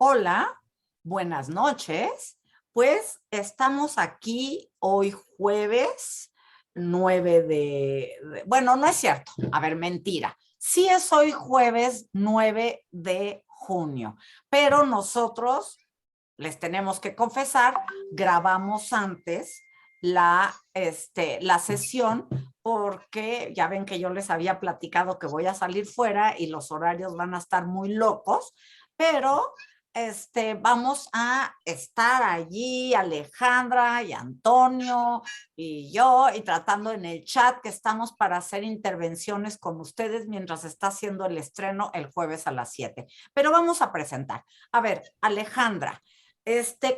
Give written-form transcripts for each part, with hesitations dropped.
Hola, buenas noches. Pues estamos aquí hoy jueves 9 Bueno, no es cierto. A ver, mentira. Sí es hoy jueves 9 de junio, pero nosotros les tenemos que confesar, grabamos antes la sesión porque ya ven que yo les había platicado que voy a salir fuera y los horarios van a estar muy locos, pero vamos a estar allí, Alejandra y Antonio y yo, y tratando en el chat que estamos para hacer intervenciones con ustedes mientras está haciendo el estreno el jueves a las 7. Pero vamos a presentar. A ver, Alejandra,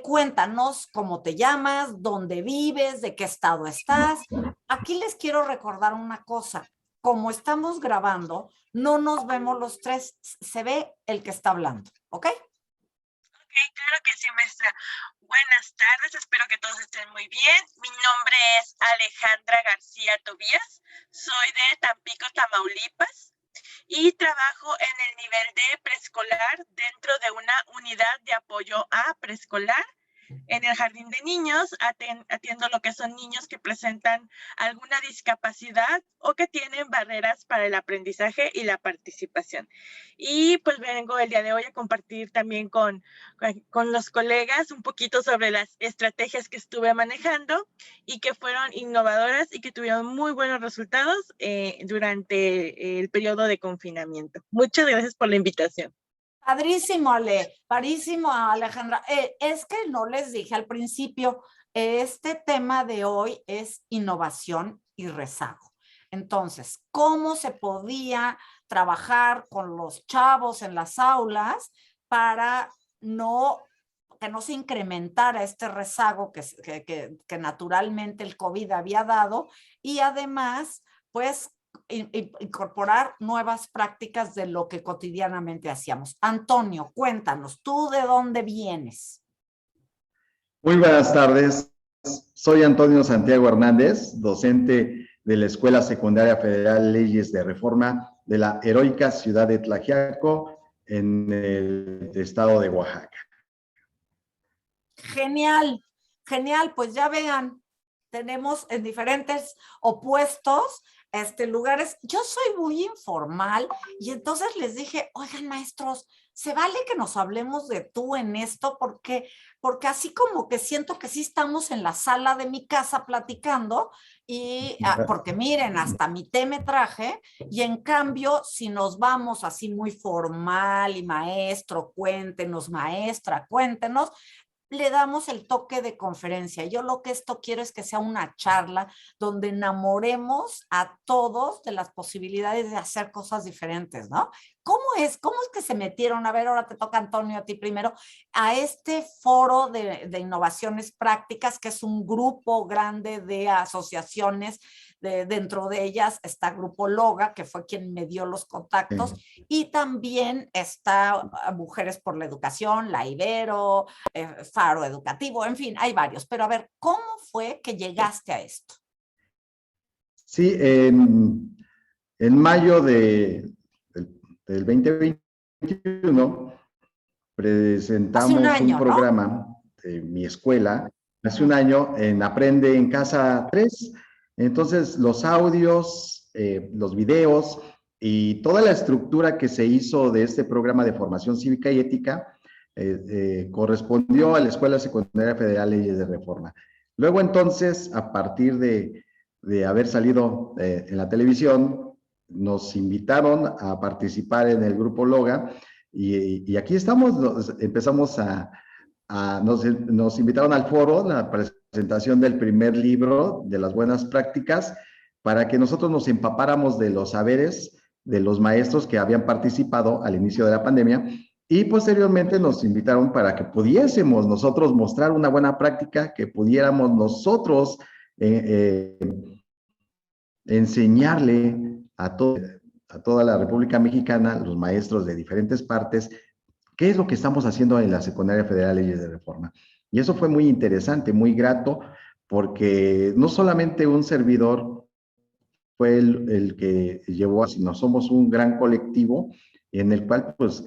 cuéntanos cómo te llamas, dónde vives, de qué estado estás. Aquí les quiero recordar una cosa. Como estamos grabando, no nos vemos los tres, se ve el que está hablando, ¿ok? Ok, claro que sí, maestra. Buenas tardes, espero que todos estén muy bien. Mi nombre es Alejandra García Tobías, soy de Tampico, Tamaulipas, y trabajo en el nivel de preescolar dentro de una unidad de apoyo a preescolar. En el jardín de niños atiendo lo que son niños que presentan alguna discapacidad o que tienen barreras para el aprendizaje y la participación. Y pues vengo el día de hoy a compartir también con los colegas un poquito sobre las estrategias que estuve manejando y que fueron innovadoras y que tuvieron muy buenos resultados durante el periodo de confinamiento. Muchas gracias por la invitación. Padrísimo, Ale, padrísimo, Alejandra. Es que no les dije al principio, este tema de hoy es innovación y rezago. Entonces, ¿cómo se podía trabajar con los chavos en las aulas para no que no se incrementara este rezago que naturalmente el COVID había dado y además, pues incorporar nuevas prácticas de lo que cotidianamente hacíamos? Antonio, cuéntanos, ¿tú de dónde vienes? Muy buenas tardes. Soy Antonio Santiago Hernández, docente de la Escuela Secundaria Federal Leyes de Reforma de la heroica ciudad de Tlaxiaco, en el estado de Oaxaca. Genial, genial, pues ya vean, tenemos en diferentes opuestos lugares. Yo soy muy informal y entonces les dije, oigan maestros, ¿se vale que nos hablemos de tú en esto? Porque así como que siento que sí estamos en la sala de mi casa platicando y porque miren, hasta mi té me traje y en cambio si nos vamos así muy formal y maestro, cuéntenos, maestra, cuéntenos, le damos el toque de conferencia. Yo lo que esto quiero es que sea una charla donde enamoremos a todos de las posibilidades de hacer cosas diferentes, ¿no? ¿Cómo es que se metieron? A ver, ahora te toca, Antonio, a ti primero, a este foro de innovaciones prácticas, que es un grupo grande de asociaciones. Dentro de ellas está Grupo Loga, que fue quien me dio los contactos, y también está Mujeres por la Educación, la Ibero, Faro Educativo, en fin, hay varios. Pero a ver, ¿cómo fue que llegaste a esto? Sí, en mayo del 2021 Hace un presentamos un año, ¿no? programa de mi escuela, hace un año, en Aprende en Casa 3. Entonces, los audios, los videos y toda la estructura que se hizo de este programa de formación cívica y ética correspondió a la Escuela Secundaria Federal Leyes de Reforma. Luego, entonces, a partir de haber salido en la televisión, nos invitaron a participar en el Grupo Loga y aquí estamos, empezamos nos invitaron al foro, la presentación del primer libro de las buenas prácticas, para que nosotros nos empapáramos de los saberes de los maestros que habían participado al inicio de la pandemia, y posteriormente nos invitaron para que pudiésemos nosotros mostrar una buena práctica, que pudiéramos nosotros enseñarle a toda la República Mexicana, los maestros de diferentes partes, qué es lo que estamos haciendo en la Secundaria Federal Leyes de Reforma. Y eso fue muy interesante, muy grato, porque no solamente un servidor fue el que llevó, sino somos un gran colectivo en el cual, pues,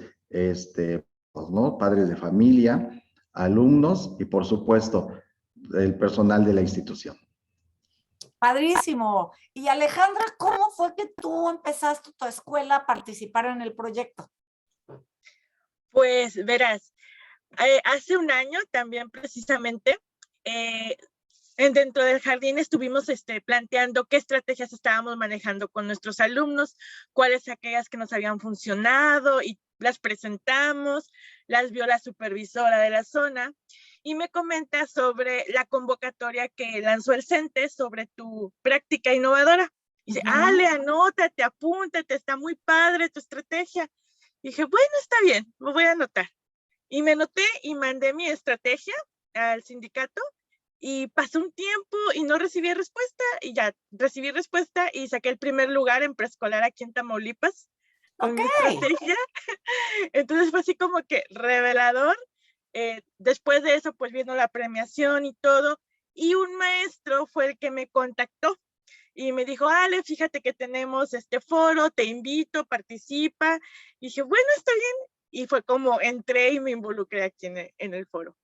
¿no? Padres de familia, alumnos y, por supuesto, el personal de la institución. Padrísimo. Y Alejandra, ¿cómo fue que tú empezaste tu escuela a participar en el proyecto? Pues verás, hace un año también precisamente dentro del jardín estuvimos planteando qué estrategias estábamos manejando con nuestros alumnos, cuáles aquellas que nos habían funcionado y las presentamos, las vio la supervisora de la zona y me comenta sobre la convocatoria que lanzó el CENTE sobre tu práctica innovadora. Dice, Ale, anótate, apúntate, está muy padre tu estrategia. Y dije, bueno, está bien, me voy a anotar. Y me anoté y mandé mi estrategia al sindicato y pasó un tiempo y no recibí respuesta y ya recibí respuesta y saqué el primer lugar en preescolar aquí en Tamaulipas con mi estrategia. Entonces fue así como que revelador. Después de eso pues vino la premiación y todo y un maestro fue el que me contactó y me dijo, Ale, fíjate que tenemos este foro, te invito, participa. Y dije, bueno, está bien. Y fue como entré y me involucré aquí en el foro.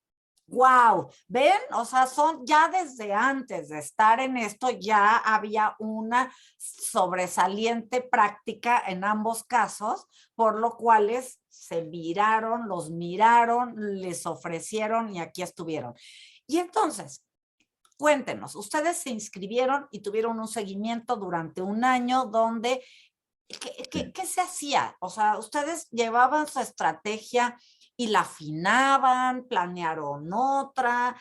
Wow, ven, o sea, son ya desde antes de estar en esto, ya había una sobresaliente práctica en ambos casos, por lo cuales se miraron, los miraron, les ofrecieron y aquí estuvieron. Y entonces, cuéntenos, ustedes se inscribieron y tuvieron un seguimiento durante un año donde, ¿qué se hacía? O sea, ustedes llevaban su estrategia y la afinaban, planearon otra.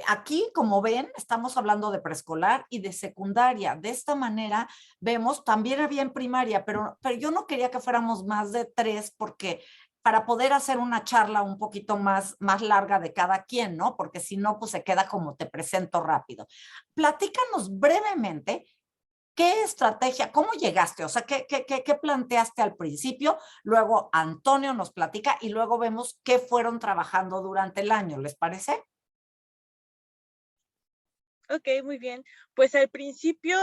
Aquí, como ven, estamos hablando de preescolar y de secundaria. De esta manera, vemos, también había en primaria, pero yo no quería que fuéramos más de 3 porque para poder hacer una charla un poquito más larga de cada quien, ¿no? Porque si no, pues se queda como te presento rápido. Platícanos brevemente. ¿Qué estrategia? ¿Cómo llegaste? O sea, ¿qué planteaste al principio? Luego Antonio nos platica y luego vemos qué fueron trabajando durante el año. ¿Les parece? Ok, muy bien. Pues al principio,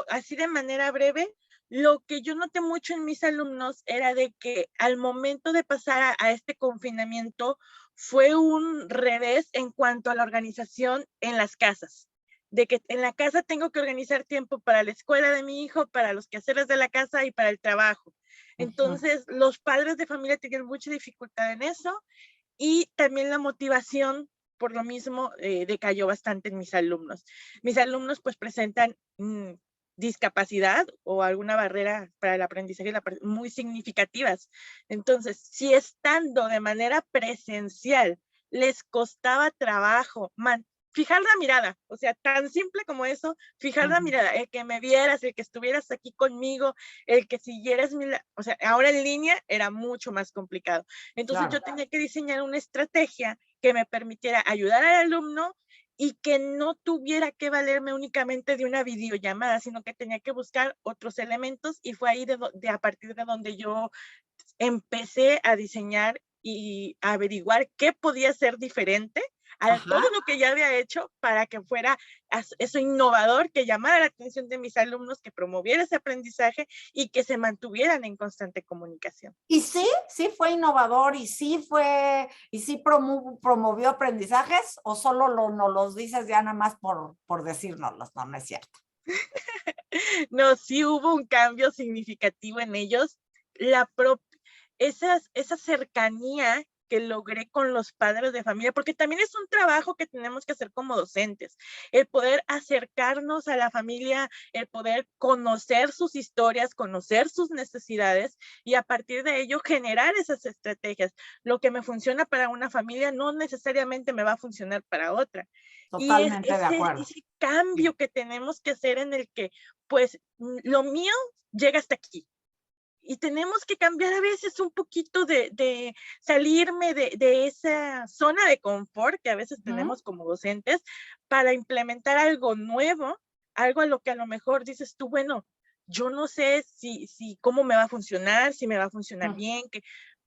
así de manera breve, lo que yo noté mucho en mis alumnos era de que al momento de pasar a este confinamiento fue un revés en cuanto a la organización en las casas. De que en la casa tengo que organizar tiempo para la escuela de mi hijo, para los quehaceres de la casa y para el trabajo. Entonces, los padres de familia tenían mucha dificultad en eso y también la motivación por lo mismo decayó bastante en mis alumnos. Mis alumnos pues presentan discapacidad o alguna barrera para el aprendizaje muy significativas. Entonces, si estando de manera presencial les costaba trabajo fijar la mirada, o sea, tan simple como eso, fijar la mirada, el que me vieras, el que estuvieras aquí conmigo, el que siguieras o sea, ahora en línea era mucho más complicado. Entonces yo tenía que diseñar una estrategia que me permitiera ayudar al alumno y que no tuviera que valerme únicamente de una videollamada, sino que tenía que buscar otros elementos y fue ahí a partir de donde yo empecé a diseñar y a averiguar qué podía ser diferente a todo lo que ya había hecho para que fuera eso innovador, que llamara la atención de mis alumnos, que promoviera ese aprendizaje y que se mantuvieran en constante comunicación. Y sí fue innovador y sí promovió aprendizajes o solo nos los dices ya nada más por decírnoslos, no es cierto. No, sí hubo un cambio significativo en ellos. Esa cercanía que logré con los padres de familia, porque también es un trabajo que tenemos que hacer como docentes, el poder acercarnos a la familia, el poder conocer sus historias, conocer sus necesidades y a partir de ello generar esas estrategias. Lo que me funciona para una familia no necesariamente me va a funcionar para otra. Totalmente de ese acuerdo. cambio que tenemos que hacer en el que, pues, lo mío llega hasta aquí y tenemos que cambiar a veces un poquito de salirme de esa zona de confort que a veces tenemos como docentes para implementar algo nuevo, algo a lo que a lo mejor dices tú, bueno, yo no sé si cómo me va a funcionar, si me va a funcionar bien,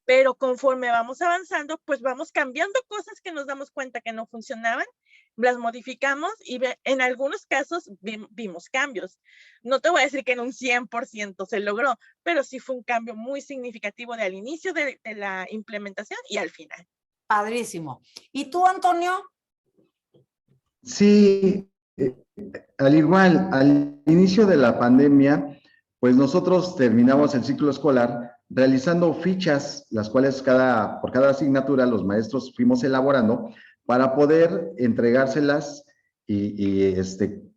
pero conforme vamos avanzando, pues vamos cambiando cosas que nos damos cuenta que no funcionaban, las modificamos y en algunos casos vimos cambios. No te voy a decir que en un 100% se logró, pero sí fue un cambio muy significativo al inicio de la implementación y al final. Padrísimo. ¿Y tú, Antonio? Sí, al igual, al inicio de la pandemia, pues nosotros terminamos el ciclo escolar realizando fichas, las cuales por cada asignatura los maestros fuimos elaborando para poder entregárselas y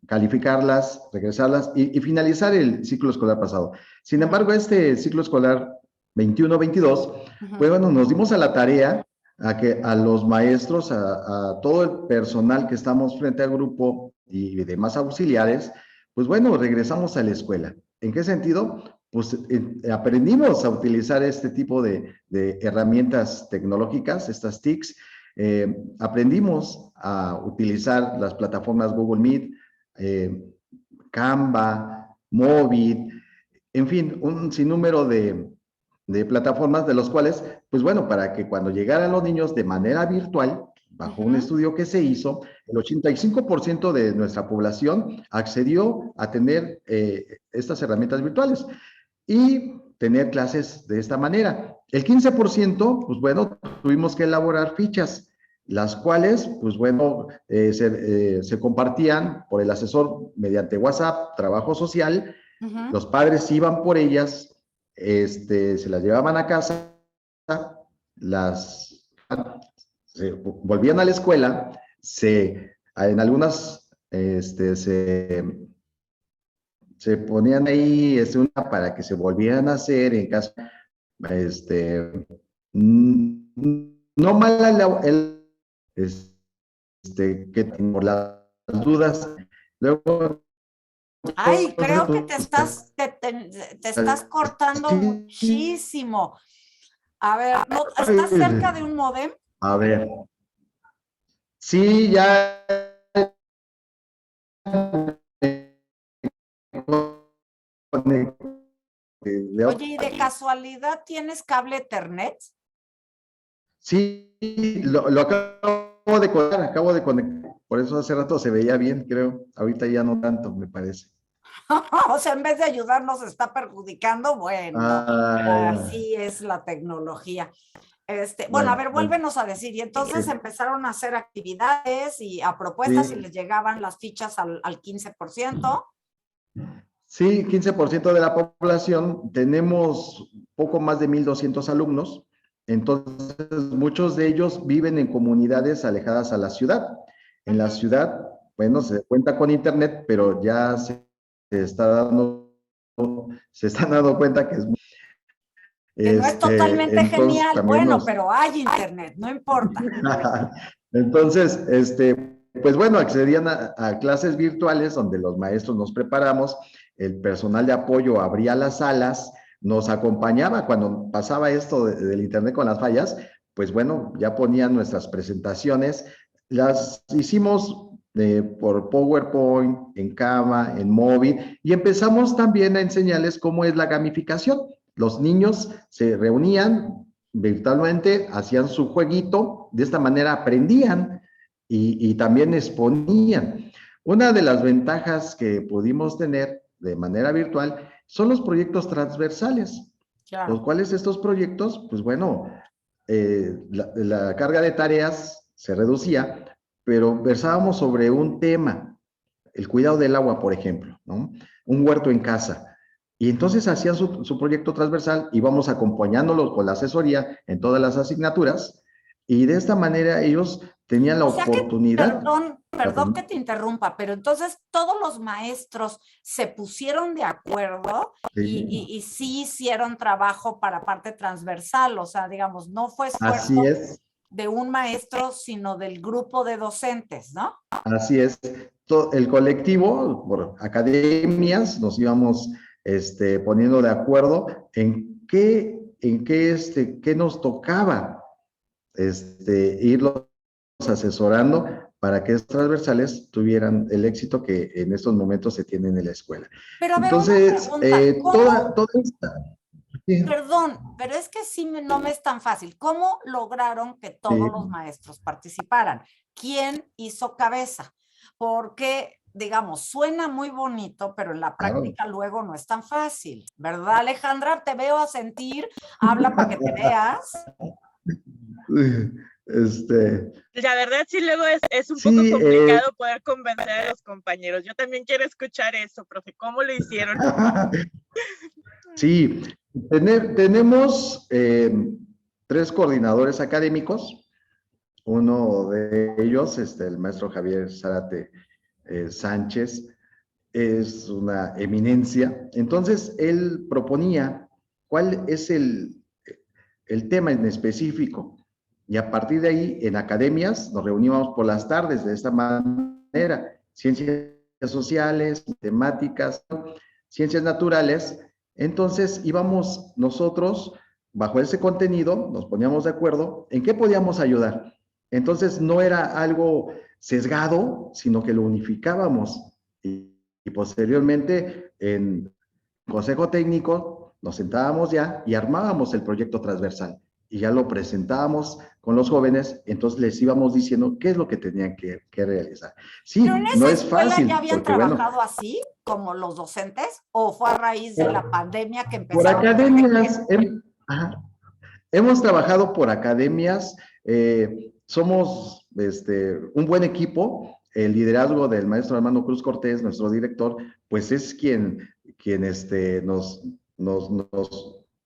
calificarlas, regresarlas y finalizar el ciclo escolar pasado. Sin embargo, este ciclo escolar 21-22, pues bueno, nos dimos a la tarea a los maestros, a todo el personal que estamos frente al grupo y demás auxiliares, pues bueno, regresamos a la escuela. ¿En qué sentido? Pues aprendimos a utilizar este tipo de herramientas tecnológicas, estas TICs. Aprendimos a utilizar las plataformas Google Meet, Canva, Movid, en fin, un sinnúmero de plataformas de los cuales, pues bueno, para que cuando llegaran los niños de manera virtual, bajo un estudio que se hizo, el 85% de nuestra población accedió a tener estas herramientas virtuales y tener clases de esta manera. El 15%, pues bueno, tuvimos que elaborar fichas, las cuales, pues bueno, se compartían por el asesor mediante WhatsApp, trabajo social, los padres iban por ellas, se las llevaban a casa, se volvían a la escuela, en algunas se ponían ahí una para que se volvieran a hacer en caso, no mala que por las dudas, luego Ay, creo que te estás cortando muchísimo. A ver, ¿no, estás cerca de un módem? A ver. Sí, ya. Oye, ¿y de casualidad tienes cable Ethernet? Sí, lo acabo de conectar. Por eso hace rato se veía bien, creo. Ahorita ya no tanto, me parece. O sea, en vez de ayudarnos está perjudicando. Bueno, así es la tecnología. Bueno, a ver, vuélvenos a decir. Y entonces empezaron a hacer actividades y a propuestas y les llegaban las fichas al 15%. Sí, 15% de la población. Tenemos poco más de 1,200 alumnos. Entonces, muchos de ellos viven en comunidades alejadas a la ciudad. En la ciudad, bueno, se cuenta con internet, pero ya se están dando cuenta que es que no es totalmente genial, bueno, nos... pero hay internet, no importa. Entonces, pues bueno, accedían a clases virtuales donde los maestros nos preparamos, el personal de apoyo abría las salas, nos acompañaba cuando pasaba esto del internet con las fallas, pues bueno, ya ponían nuestras presentaciones, las hicimos por PowerPoint, en Canva, en Mobi, y empezamos también a enseñarles cómo es la gamificación. Los niños se reunían virtualmente, hacían su jueguito, de esta manera aprendían y también exponían. Una de las ventajas que pudimos tener de manera virtual son los proyectos transversales, los cuales estos proyectos, pues bueno, la carga de tareas se reducía, pero versábamos sobre un tema, el cuidado del agua, por ejemplo, ¿no? Un huerto en casa. Y entonces hacían su proyecto transversal, íbamos acompañándolos con la asesoría en todas las asignaturas, y de esta manera ellos tenían la oportunidad. Perdón que te interrumpa, pero entonces todos los maestros se pusieron de acuerdo y sí hicieron trabajo para parte transversal, o sea, digamos, no fue esfuerzo de un maestro, sino del grupo de docentes, ¿no? Así es. El colectivo, por academias, nos íbamos poniendo de acuerdo en qué nos tocaba irlos asesorando para que estos transversales tuvieran el éxito que en estos momentos se tienen en la escuela. Pero a ver, entonces, toda esta... Perdón, pero es que sí no me es tan fácil. ¿Cómo lograron que todos los maestros participaran? quién hizo cabeza, porque, digamos, suena muy bonito, pero en la Claro. práctica luego no es tan fácil, ¿verdad, Alejandra? Te veo a sentir, habla para que te veas. Este, La verdad, sí, luego es un poco sí, complicado poder convencer a los compañeros. Yo también quiero escuchar eso, profe. ¿Cómo lo hicieron? sí, tenemos 3 coordinadores académicos. Uno de ellos, el maestro Javier Zárate Sánchez, es una eminencia. Entonces, él proponía cuál es el tema en específico. Y a partir de ahí, en academias, nos reuníamos por las tardes de esta manera. Ciencias sociales, matemáticas, ciencias naturales. Entonces, íbamos nosotros, bajo ese contenido, nos poníamos de acuerdo en qué podíamos ayudar. Entonces, no era algo sesgado, sino que lo unificábamos. Y posteriormente, en consejo técnico, nos sentábamos ya y armábamos el proyecto transversal. Y ya lo presentábamos con los jóvenes, entonces les íbamos diciendo qué es lo que tenían que realizar. ¿Pero en Sí, no esa es escuela ya fácil, habían porque bueno, trabajado así, como los docentes, o fue a raíz de la pandemia que por empezaron a ver academias, ajá, hemos trabajado por academias, somos un buen equipo. El liderazgo del maestro Armando Cruz Cortés, nuestro director, pues es quien nos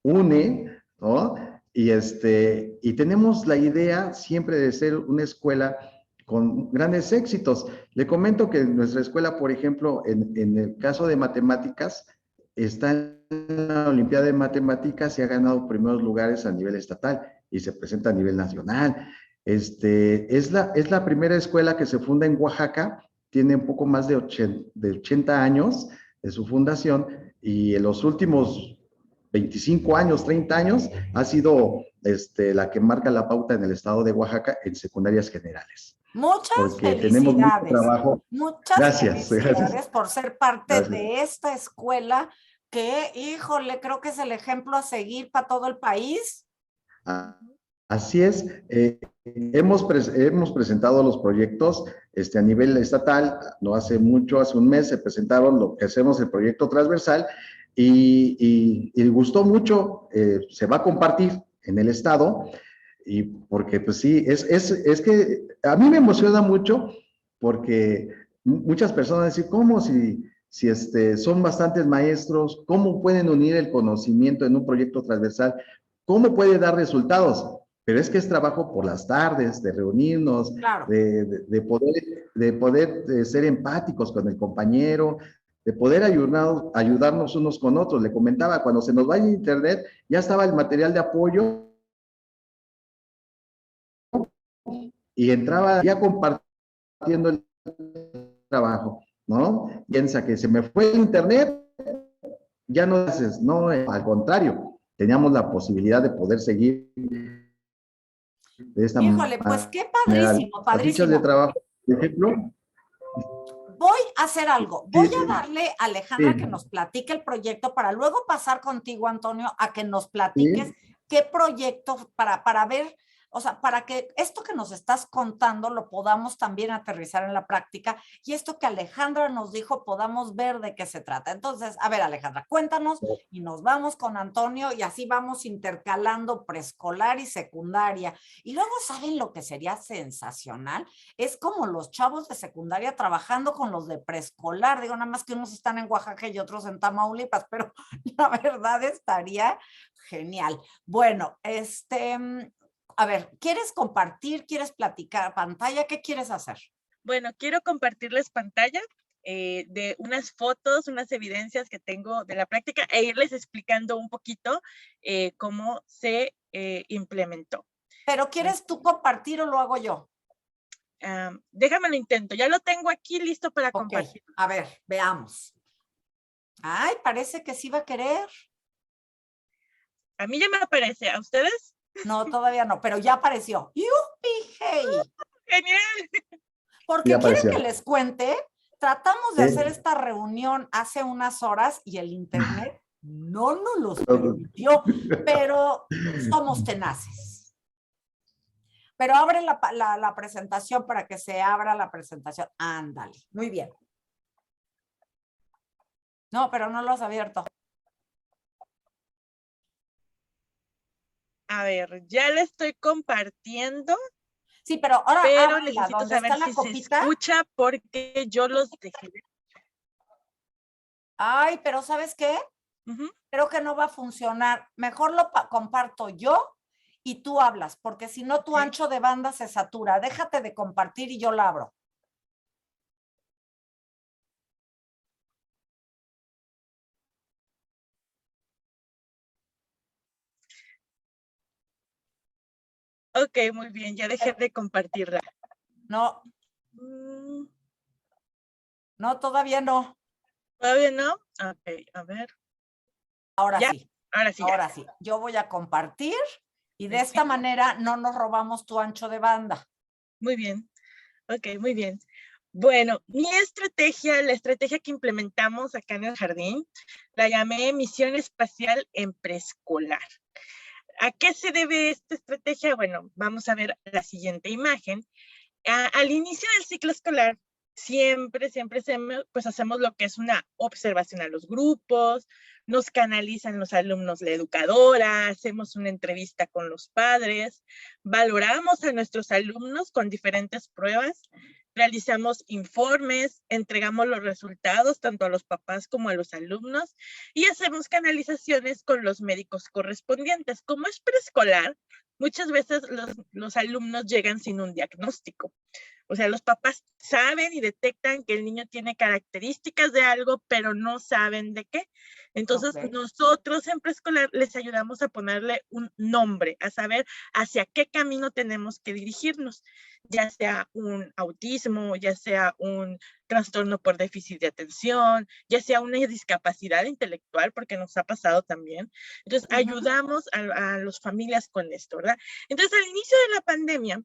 une, ¿no? Y tenemos la idea siempre de ser una escuela con grandes éxitos. Le comento que nuestra escuela, por ejemplo, en el caso de matemáticas, está en la Olimpiada de Matemáticas y ha ganado primeros lugares a nivel estatal y se presenta a nivel nacional. Es la primera escuela que se funda en Oaxaca, tiene un poco más de 80 años de su fundación y en los últimos 25 años, 30 años, ha sido la que marca la pauta en el estado de Oaxaca en secundarias generales, muchas porque tenemos mucho felicidades, trabajo. muchas Gracias, gracias, felicidades por ser parte gracias. de esta escuela que, híjole, creo que es el ejemplo a seguir para todo el país. Así es, hemos presentado los proyectos a nivel estatal, no hace mucho, hace un mes se presentaron lo que hacemos el proyecto transversal y gustó mucho, se va a compartir en el estado y porque pues sí, es que a mí me emociona mucho porque muchas personas dicen, ¿cómo si son bastantes maestros, cómo pueden unir el conocimiento en un proyecto transversal? ¿Cómo puede dar resultados? Pero es que es trabajo por las tardes, de reunirnos, Claro. de poder ser empáticos con el compañero, de poder ayudarnos unos con otros. Le comentaba, cuando se nos va en internet, ya estaba el material de apoyo y entraba ya compartiendo el trabajo, ¿no? Piensa que se me fue el internet, ya no haces, no, al contrario, teníamos la posibilidad de poder seguir de esta Híjole, pues qué manera. padrísimo, Las fichas de padrísimo. trabajo, por ejemplo, Voy a hacer algo. Voy a darle a Alejandra que sí, nos platique el proyecto para luego pasar contigo, Antonio, a que nos platiques sí, qué proyecto para ver, o sea, para que esto que nos estás contando lo podamos también aterrizar en la práctica y esto que Alejandra nos dijo podamos ver de qué se trata. Entonces, a ver, Alejandra, cuéntanos y nos vamos con Antonio y así vamos intercalando preescolar y secundaria. Y luego, ¿saben lo que sería sensacional? Es como los chavos de secundaria trabajando con los de preescolar. Digo, nada más que unos están en Oaxaca y otros en Tamaulipas, pero la verdad estaría genial. Bueno, a ver, ¿quieres compartir? ¿Quieres platicar pantalla? ¿Qué quieres hacer? Bueno, quiero compartirles pantalla de unas fotos, unas evidencias que tengo de la práctica e irles explicando un poquito cómo se implementó. ¿Pero quieres tú compartir o lo hago yo? Déjame lo intento, ya lo tengo aquí listo para compartir. A ver, veamos. Ay, parece que sí va a querer. A mí ya me aparece, ¿a ustedes? No, todavía no, pero ya apareció. ¡Yupi, hey! ¡Genial! ya Porque quieren apareció. que les cuente, tratamos de hacer Sí. esta reunión hace unas horas y el internet no nos los permitió, pero somos tenaces. Pero abre la presentación para que se abra la presentación. Ándale, muy bien. No, pero no lo has abierto. A ver, ya le estoy compartiendo, Sí, pero ahora pero ábrela, necesito donde saber está la si se copita. escucha porque yo los dejé. Ay, pero ¿sabes qué? Ujú. Creo que no va a funcionar. Mejor lo comparto yo y tú hablas, porque si no tu Ok. ancho de banda se satura. Déjate de compartir y yo la abro. Ok, muy bien, ya dejé de compartirla. No, Mm, no, todavía no. ¿Todavía no? Ok, a ver. Ahora ¿Ya? sí, Ahora sí, ya. ahora sí. Yo voy a compartir y de esta Perfecto. manera no nos robamos tu ancho de banda. Muy bien. Ok, muy bien. Bueno, mi estrategia, la estrategia que implementamos acá en el jardín, la llamé Misión Espacial en Preescolar. ¿A qué se debe esta estrategia? Bueno, vamos a ver la siguiente imagen. Al inicio del ciclo escolar, siempre pues hacemos lo que es una observación a los grupos, nos canalizan los alumnos la educadora, hacemos una entrevista con los padres, valoramos a nuestros alumnos con diferentes pruebas, realizamos informes, entregamos los resultados tanto a los papás como a los alumnos y hacemos canalizaciones con los médicos correspondientes. Como es preescolar, muchas veces los alumnos llegan sin un diagnóstico. O sea, los papás saben y detectan que el niño tiene características de algo, pero no saben de qué. Entonces, Okay. nosotros en preescolar les ayudamos a ponerle un nombre, a saber hacia qué camino tenemos que dirigirnos, ya sea un autismo, ya sea un trastorno por déficit de atención, ya sea una discapacidad intelectual, porque nos ha pasado también. Entonces, ayudamos a las familias con esto, ¿verdad? Entonces, al inicio de la pandemia,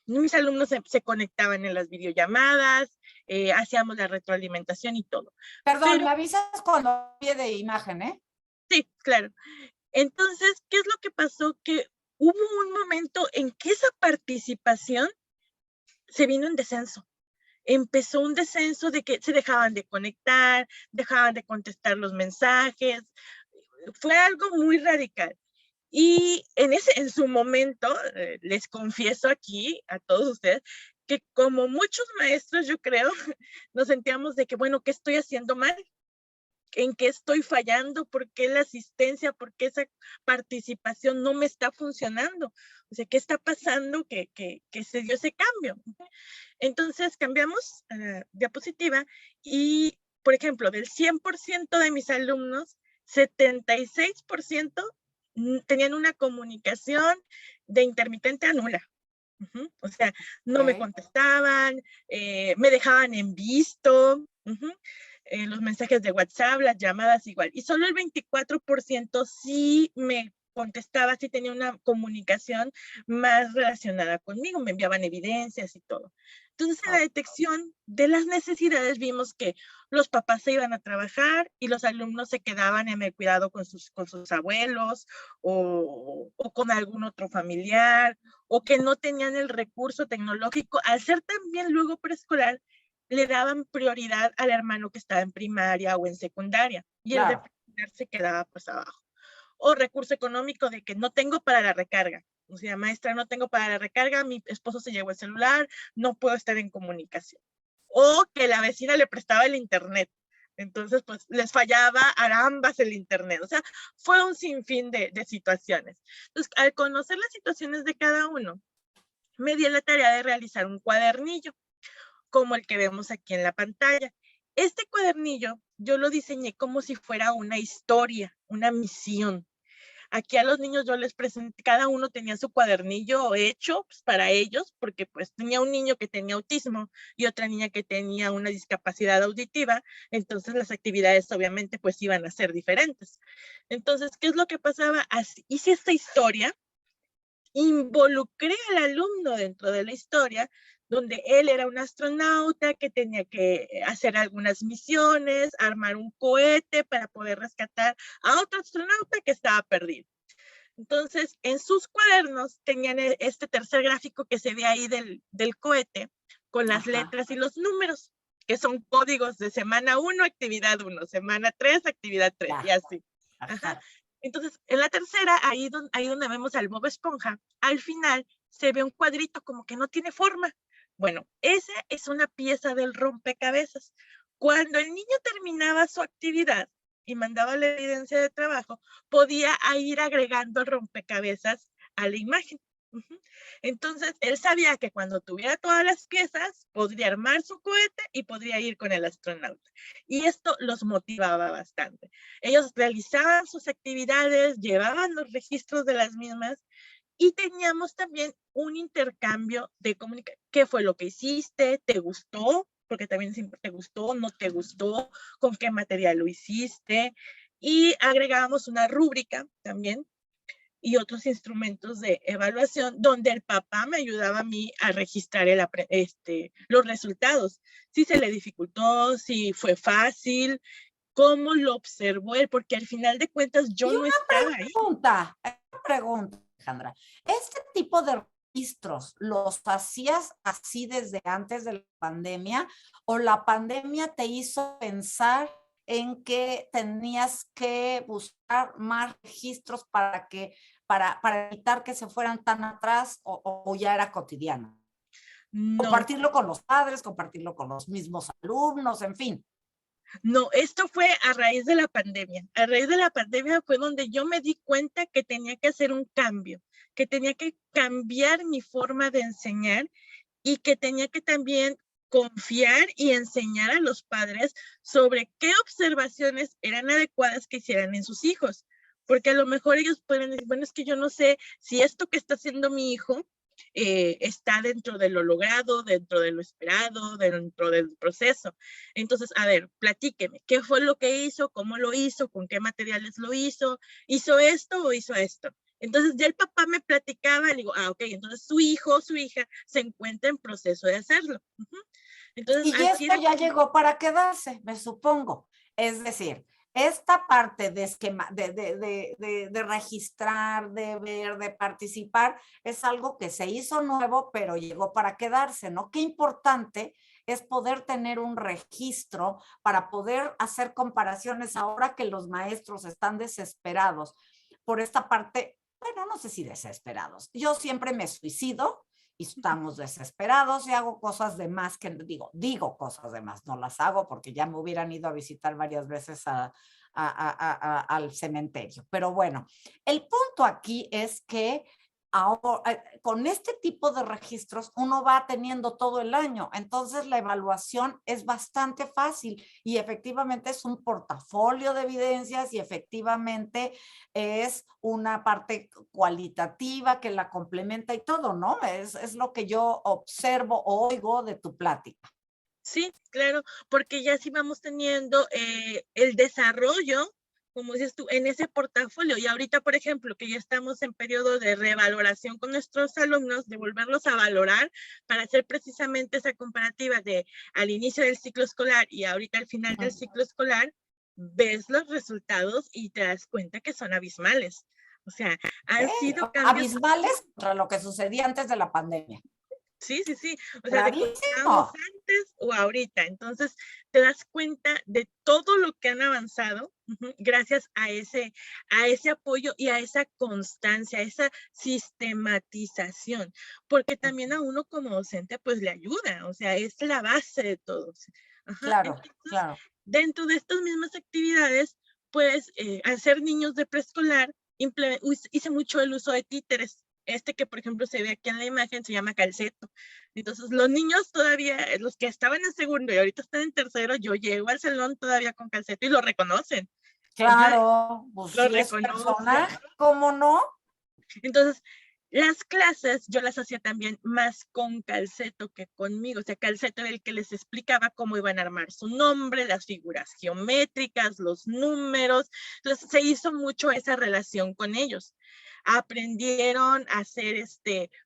mis alumnos se conectaban en las videollamadas, hacíamos la retroalimentación y todo. Perdón, Pero me avisas cuando pie de imagen, ¿eh? sí, claro. Entonces, ¿qué es lo que pasó? Que hubo un momento en que esa participación se vino en descenso. Empezó un descenso de que se dejaban de conectar, dejaban de contestar los mensajes. Fue algo muy radical. Y en su momento, les confieso aquí a todos ustedes, que como muchos maestros, yo creo, nos sentíamos de que, bueno, ¿qué estoy haciendo mal? ¿En qué estoy fallando? ¿Por qué la asistencia? ¿Por qué esa participación no me está funcionando? O sea, ¿qué está pasando que se dio ese cambio? Entonces cambiamos diapositiva y, por ejemplo, del 100% de mis alumnos, 76% tenían una comunicación de intermitente a nula. O sea, no me contestaban, me dejaban en visto, los mensajes de WhatsApp, las llamadas igual. Y solo el 24% sí me contestaba, sí tenía una comunicación más relacionada conmigo, me enviaban evidencias y todo. Entonces, en la detección de las necesidades vimos que los papás se iban a trabajar y los alumnos se quedaban en el cuidado con sus abuelos o con algún otro familiar o que no tenían el recurso tecnológico. Al ser también luego preescolar, le daban prioridad al hermano que estaba en primaria o en secundaria y el de preescolar se quedaba pues abajo. O recurso económico de que no tengo para la recarga. O sea, maestra, no tengo para la recarga, mi esposo se llevó el celular, no puedo estar en comunicación. O que la vecina le prestaba el internet. Entonces, pues les fallaba a ambas el internet. O sea, fue un sinfín de situaciones. Entonces, al conocer las situaciones de cada uno, me di la tarea de realizar un cuadernillo, como el que vemos aquí en la pantalla. Este cuadernillo yo lo diseñé como si fuera una historia, una misión. Aquí a los niños yo les presenté, cada uno tenía su cuadernillo hecho pues, para ellos, porque pues tenía un niño que tenía autismo y otra niña que tenía una discapacidad auditiva, entonces las actividades obviamente pues iban a ser diferentes. Entonces, ¿qué es lo que pasaba? Así, hice esta historia, involucré al alumno dentro de la historia, donde él era un astronauta que tenía que hacer algunas misiones, armar un cohete para poder rescatar a otro astronauta que estaba perdido. Entonces, en sus cuadernos tenían este tercer gráfico que se ve ahí del cohete, con las letras y los números, que son códigos de semana 1, actividad 1, semana 3, actividad 3, y así. Ajá. Entonces, en la tercera, ahí donde vemos al Bob Esponja, al final se ve un cuadrito como que no tiene forma. Bueno, esa es una pieza del rompecabezas. Cuando el niño terminaba su actividad y mandaba la evidencia de trabajo, podía ir agregando rompecabezas a la imagen. Entonces, él sabía que cuando tuviera todas las piezas, podría armar su cohete y podría ir con el astronauta. Y esto los motivaba bastante. Ellos realizaban sus actividades, llevaban los registros de las mismas y teníamos también un intercambio de comunicación. ¿Qué fue lo que hiciste? ¿Te gustó? Porque también siempre te gustó, no te gustó, con qué material lo hiciste. Y agregábamos una rúbrica también y otros instrumentos de evaluación donde el papá me ayudaba a mí a registrar los resultados. Si se le dificultó, si fue fácil, cómo lo observó él, porque al final de cuentas yo no estaba ahí. Una pregunta, Alejandra. ¿Este tipo de registros los hacías así desde antes de la pandemia o la pandemia te hizo pensar en que tenías que buscar más registros para evitar que se fueran tan atrás o ya era cotidiano? No. Compartirlo con los padres, compartirlo con los mismos alumnos, en fin. No, esto fue a raíz de la pandemia. A raíz de la pandemia fue donde yo me di cuenta que tenía que hacer un cambio, que tenía que cambiar mi forma de enseñar y que tenía que también confiar y enseñar a los padres sobre qué observaciones eran adecuadas que hicieran en sus hijos. Porque a lo mejor ellos pueden decir, bueno, es que yo no sé si esto que está haciendo mi hijo está dentro de lo logrado, dentro de lo esperado, dentro del proceso. Entonces, a ver, platíqueme, ¿qué fue lo que hizo? ¿Cómo lo hizo? ¿Con qué materiales lo hizo? ¿Hizo esto o hizo esto? Entonces ya el papá me platicaba, le digo, ok, entonces su hijo o su hija se encuentra en proceso de hacerlo. Entonces, y esto ya llegó para quedarse, me supongo. Es decir, esta parte de registrar, de ver, de participar, es algo que se hizo nuevo, pero llegó para quedarse, ¿no? Qué importante es poder tener un registro para poder hacer comparaciones ahora que los maestros están desesperados por esta parte. Bueno, no sé si desesperados. Yo siempre me suicido y estamos desesperados y hago cosas de más que digo cosas de más, no las hago porque ya me hubieran ido a visitar varias veces al cementerio. Pero bueno, el punto aquí es que ahora, con este tipo de registros uno va teniendo todo el año, entonces la evaluación es bastante fácil y efectivamente es un portafolio de evidencias y efectivamente es una parte cualitativa que la complementa y todo, ¿no? Es lo que yo observo o oigo de tu plática. Sí, claro, porque ya sí vamos teniendo el desarrollo, como dices tú, en ese portafolio. Y ahorita, por ejemplo, que ya estamos en periodo de revaloración con nuestros alumnos, de volverlos a valorar para hacer precisamente esa comparativa de al inicio del ciclo escolar y ahorita al final del ciclo escolar, ves los resultados y te das cuenta que son abismales. O sea, han sido cambios abismales contra lo que sucedía antes de la pandemia. Sí. O sea, de que estábamos antes o ahorita. Entonces, te das cuenta de todo lo que han avanzado gracias a ese apoyo y a esa constancia, a esa sistematización. Porque también a uno como docente, pues le ayuda. O sea, es la base de todo. Claro, entonces, claro. Dentro de estas mismas actividades, pues, al ser niños de preescolar, hice mucho el uso de títeres. Que, por ejemplo, se ve aquí en la imagen, se llama calceto. Entonces, los niños todavía, los que estaban en segundo y ahorita están en tercero, yo llego al salón todavía con calceto y lo reconocen. Claro, pues lo si es personaje, ¿cómo no? Entonces, las clases yo las hacía también más con Calceto que conmigo. O sea, Calceto era el que les explicaba cómo iban a armar su nombre, las figuras geométricas, los números. Entonces, se hizo mucho esa relación con ellos. Aprendieron a hacer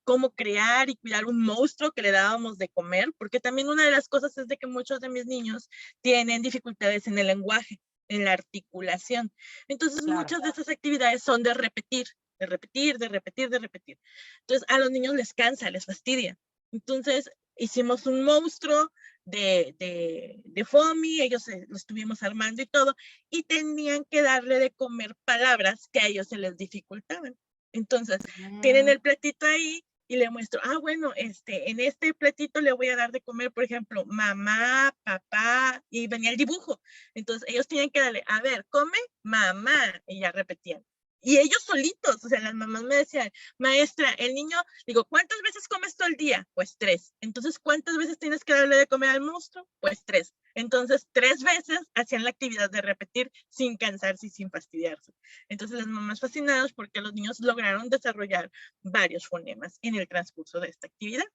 cómo crear y cuidar un monstruo que le dábamos de comer, porque también una de las cosas es de que muchos de mis niños tienen dificultades en el lenguaje, en la articulación. Entonces, muchas de esas actividades son de repetir. de repetir, de repetir, de repetir. Entonces a los niños les cansa, les fastidia. Entonces hicimos un monstruo de FOMI, ellos lo estuvimos armando y todo, y tenían que darle de comer palabras que a ellos se les dificultaban. Entonces, tienen el platito ahí y le muestro, bueno, en este platito le voy a dar de comer, por ejemplo, mamá, papá, y venía el dibujo. Entonces, ellos tienen que darle, a ver, come mamá, y ya repetían. Y ellos solitos, o sea, las mamás me decían, maestra, el niño, digo, ¿cuántas veces comes todo el día? Pues 3. Entonces, ¿cuántas veces tienes que darle de comer al monstruo? Pues 3. Entonces, 3 veces hacían la actividad de repetir sin cansarse y sin fastidiarse. Entonces, las mamás fascinadas porque los niños lograron desarrollar varios fonemas en el transcurso de esta actividad.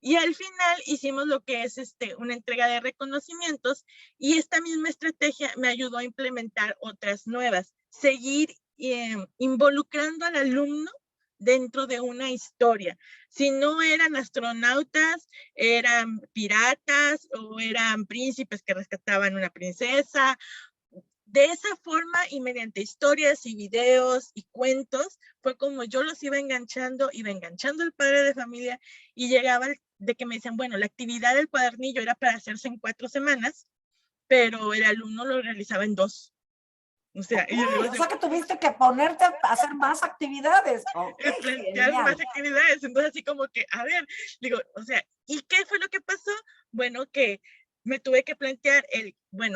Y al final hicimos lo que es una entrega de reconocimientos y esta misma estrategia me ayudó a implementar otras nuevas. Seguir involucrando al alumno dentro de una historia. Si no eran astronautas, eran piratas o eran príncipes que rescataban una princesa. De esa forma y mediante historias y videos y cuentos fue como yo los iba enganchando el padre de familia y llegaba de que me decían, bueno, la actividad del cuadernillo era para hacerse en 4 semanas, pero el alumno lo realizaba en 2. O sea, o sea que tuviste que ponerte a hacer más actividades. Plantear más actividades. Entonces así como que, a ver, digo, o sea, ¿y qué fue lo que pasó? Bueno, que me tuve que plantear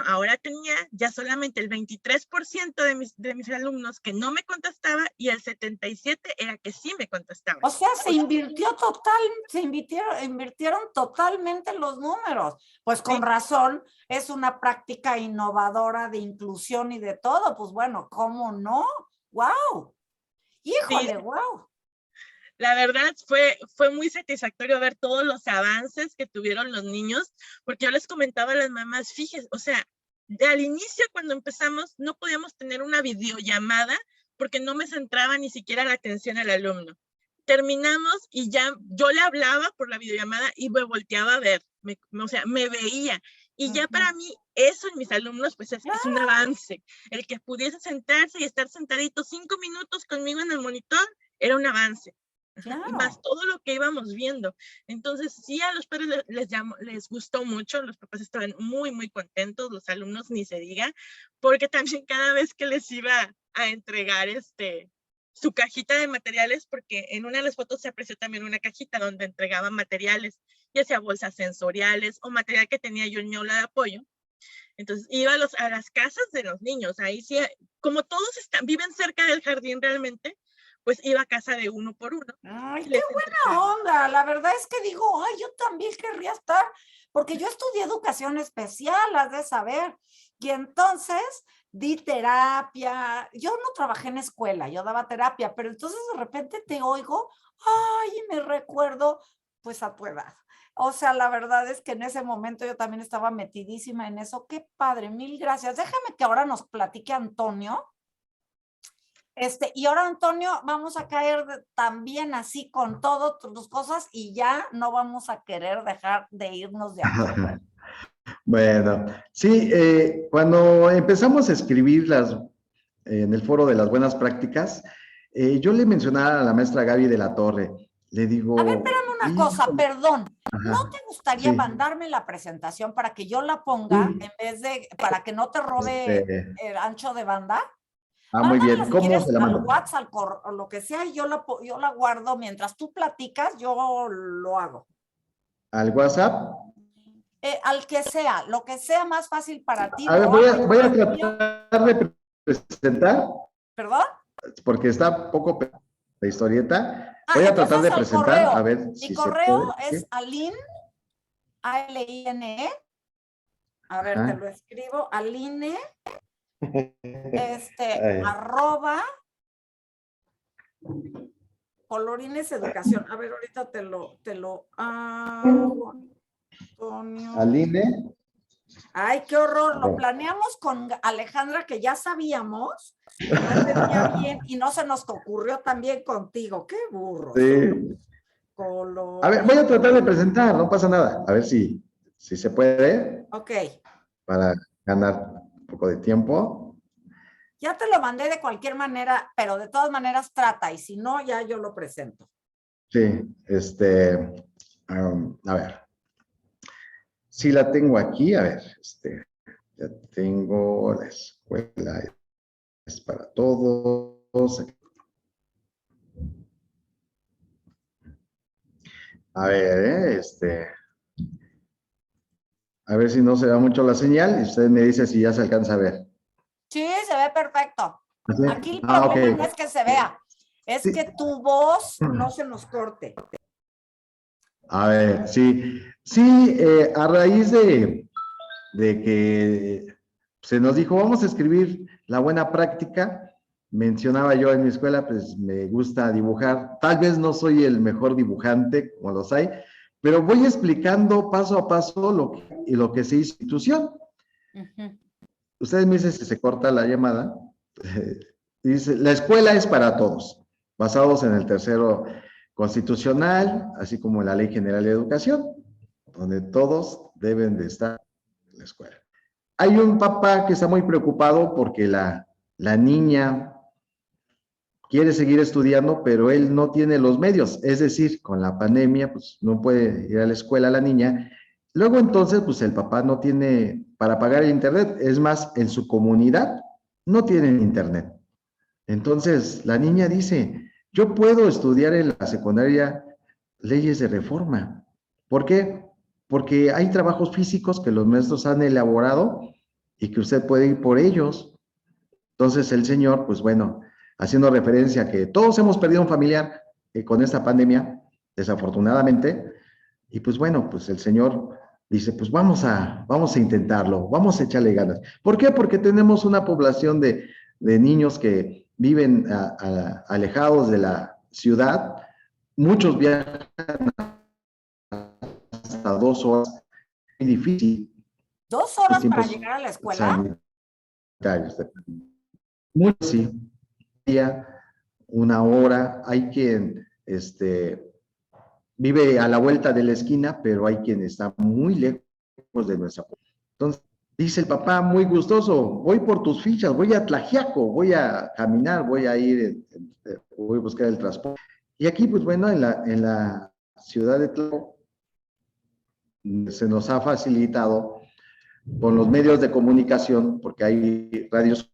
ahora tenía ya solamente el 23% de mis alumnos que no me contestaba y el 77% era que sí me contestaba. O sea, se invirtieron totalmente los números. Pues con razón, es una práctica innovadora de inclusión y de todo. Pues bueno, ¿cómo no? ¡Wow! ¡Híjole, wow! La verdad fue muy satisfactorio ver todos los avances que tuvieron los niños, porque yo les comentaba a las mamás, fíjense, o sea, al inicio cuando empezamos no podíamos tener una videollamada porque no me centraba ni siquiera la atención al alumno. Terminamos y ya yo le hablaba por la videollamada y me volteaba a ver, o sea, me veía. Y ya para mí, eso en mis alumnos, pues es un avance. El que pudiese sentarse y estar sentadito 5 minutos conmigo en el monitor era un avance. Claro. Y más todo lo que íbamos viendo. Entonces, sí, a los padres les gustó mucho, los papás estaban muy, muy contentos, los alumnos ni se diga, porque también cada vez que les iba a entregar su cajita de materiales, porque en una de las fotos se apreció también una cajita donde entregaban materiales, ya sea bolsas sensoriales o material que tenía yo en mi aula de apoyo. Entonces, iba a las casas de los niños, ahí sí, como todos viven cerca del jardín realmente, pues iba a casa de uno por uno. ¡Ay, qué buena onda! La verdad es que digo, ay, yo también querría estar, porque yo estudié educación especial, has de saber, y entonces di terapia. Yo no trabajé en escuela, yo daba terapia, pero entonces de repente te oigo, ay, y me recuerdo, pues a tu edad. O sea, la verdad es que en ese momento yo también estaba metidísima en eso. Qué padre, mil gracias. Déjame que ahora nos platique Antonio. Y ahora, Antonio, vamos a caer también así con todas tus cosas y ya no vamos a querer dejar de irnos de aquí. Bueno, sí, cuando empezamos a escribir en el foro de las buenas prácticas, yo le mencionaba a la maestra Gaby de la Torre, le digo... A ver, espérame una cosa, perdón. Ajá, ¿no te gustaría mandarme la presentación para que yo la ponga en vez de, para que no te robe el ancho de banda? Muy bien. ¿Cómo se la mando? Al WhatsApp, o lo que sea, yo la guardo mientras tú platicas, yo lo hago. ¿Al WhatsApp? Al que sea, lo que sea más fácil para ti. A ver, voy a tratar de presentar. ¿Perdón? Porque está poco la historieta. Voy a tratar de presentar, correo. A ver si mi correo es Aline, A-L-I-N-E. A ver, te lo escribo, Aline, @ Colorines Educación. A ver, ahorita te lo Antonio. Aline. Ay, qué horror. Lo planeamos con Alejandra, que ya sabíamos que no entendía bien y no se nos ocurrió también contigo. Qué burro. Sí. A ver, voy a tratar de presentar, no pasa nada. A ver si se puede. Ok. Para ganar un poco de tiempo. Ya te lo mandé de cualquier manera, pero de todas maneras trata, y si no, ya yo lo presento. Sí, a ver, sí la tengo aquí, a ver, ya tengo la escuela es para todos. A ver, a ver si no se da mucho la señal y usted me dice si ya se alcanza a ver. Sí, se ve perfecto. ¿Sí? Aquí el Ah, ok. problema no es que se vea, es Sí. que tu voz no se nos corte. A ver, sí. Sí, a raíz de que se nos dijo, vamos a escribir la buena práctica. Mencionaba yo en mi escuela, pues me gusta dibujar. Tal vez no soy el mejor dibujante, como los hay, pero voy explicando paso a paso lo que se institución. Ustedes me dicen si se corta la llamada. Dice, la escuela es para todos, basados en el tercero constitucional, así como en la Ley General de Educación, donde todos deben de estar en la escuela. Hay un papá que está muy preocupado porque la niña quiere seguir estudiando, pero él no tiene los medios, es decir, con la pandemia, pues no puede ir a la escuela la niña. Luego entonces, pues el papá no tiene para pagar el internet, es más, en su comunidad no tienen internet. Entonces, la niña dice, yo puedo estudiar en la secundaria leyes de reforma. ¿Por qué? Porque hay trabajos físicos que los maestros han elaborado y que usted puede ir por ellos. Entonces, el señor, pues bueno, haciendo referencia a que todos hemos perdido un familiar con esta pandemia, desafortunadamente, y pues bueno, pues el señor dice, pues vamos a intentarlo, vamos a echarle ganas. ¿Por qué? Porque tenemos una población de niños que viven alejados de la ciudad, muchos viajan hasta 2 horas, es difícil. 2 horas para llegar a la escuela. Muchos sí, 1 hora, hay quien vive a la vuelta de la esquina, pero hay quien está muy lejos de nuestra población. Entonces, dice el papá muy gustoso, voy por tus fichas, voy a Tlaxiaco, voy a caminar, voy a ir, voy a buscar el transporte. Y aquí, pues bueno, en la ciudad de Tlaxiaco se nos ha facilitado con los medios de comunicación, porque hay radios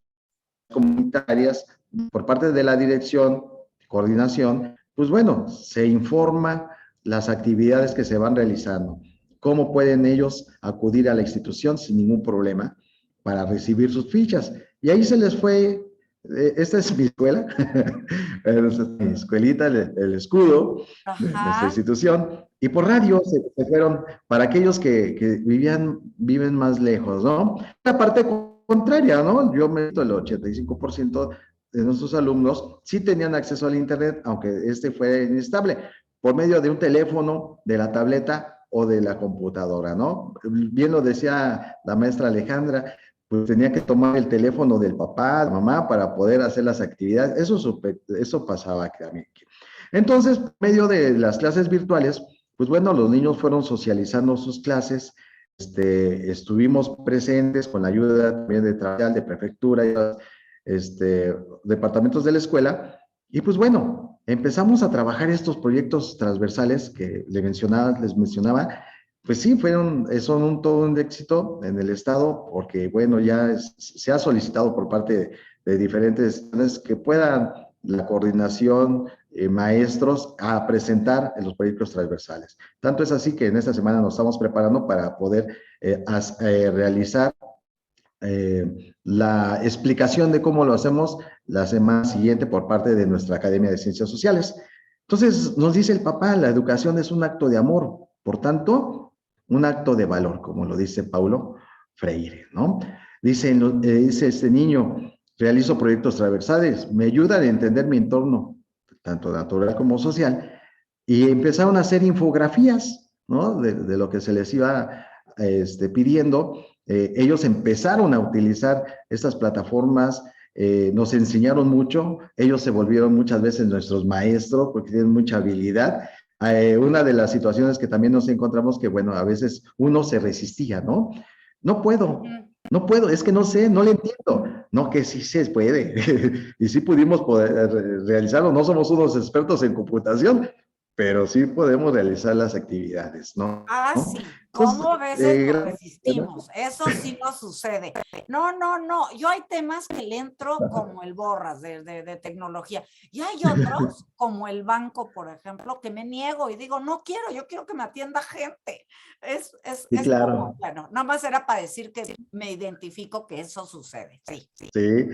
comunitarias por parte de la dirección, coordinación, pues bueno, se informa las actividades que se van realizando, cómo pueden ellos acudir a la institución sin ningún problema para recibir sus fichas. Y ahí se les fue, esta es mi escuela, mi escuelita, el escudo, nuestra institución, y por radio se fueron para aquellos que viven más lejos, ¿no? La parte contraria, ¿no? Yo meto el 85% de nuestros alumnos sí tenían acceso al internet, aunque fue inestable, por medio de un teléfono, de la tableta o de la computadora, ¿no? Bien lo decía la maestra Alejandra, pues tenía que tomar el teléfono del papá, de mamá, para poder hacer las actividades. Eso pasaba también. Entonces, por medio de las clases virtuales, pues bueno, los niños fueron socializando sus clases, estuvimos presentes con la ayuda también de prefectura y departamentos de la escuela, y pues bueno, empezamos a trabajar estos proyectos transversales que les mencionaba, pues sí, son todo un éxito en el estado, porque bueno, ya se ha solicitado por parte de diferentes que puedan la coordinación, maestros, a presentar en los proyectos transversales. Tanto es así que en esta semana nos estamos preparando para poder realizar la explicación de cómo lo hacemos la semana siguiente por parte de nuestra Academia de Ciencias Sociales. Entonces, nos dice el papá, la educación es un acto de amor, por tanto, un acto de valor, como lo dice Paulo Freire, ¿no? Dice este niño, realizo proyectos transversales, me ayudan a entender mi entorno, tanto natural como social, y empezaron a hacer infografías, ¿no? De lo que se les iba pidiendo. Ellos empezaron a utilizar estas plataformas, nos enseñaron mucho, ellos se volvieron muchas veces nuestros maestros porque tienen mucha habilidad. Una de las situaciones que también nos encontramos que, bueno, a veces uno se resistía, ¿no? No puedo, es que no sé, no le entiendo. no, que sí se puede, y sí pudimos poder realizarlo. No somos unos expertos en computación, pero sí podemos realizar las actividades, ¿no? Ah, sí, Entonces, ¿cómo a veces nos gracias. resistimos? Eso sí nos sucede. No, no, no, yo hay temas que le entro como el borras de tecnología y hay otros, como el banco, por ejemplo, que me niego y digo, no quiero, yo quiero que me atienda gente. Sí, Es como, claro, bueno, nada más era para decir que me identifico que eso sucede, sí. sí.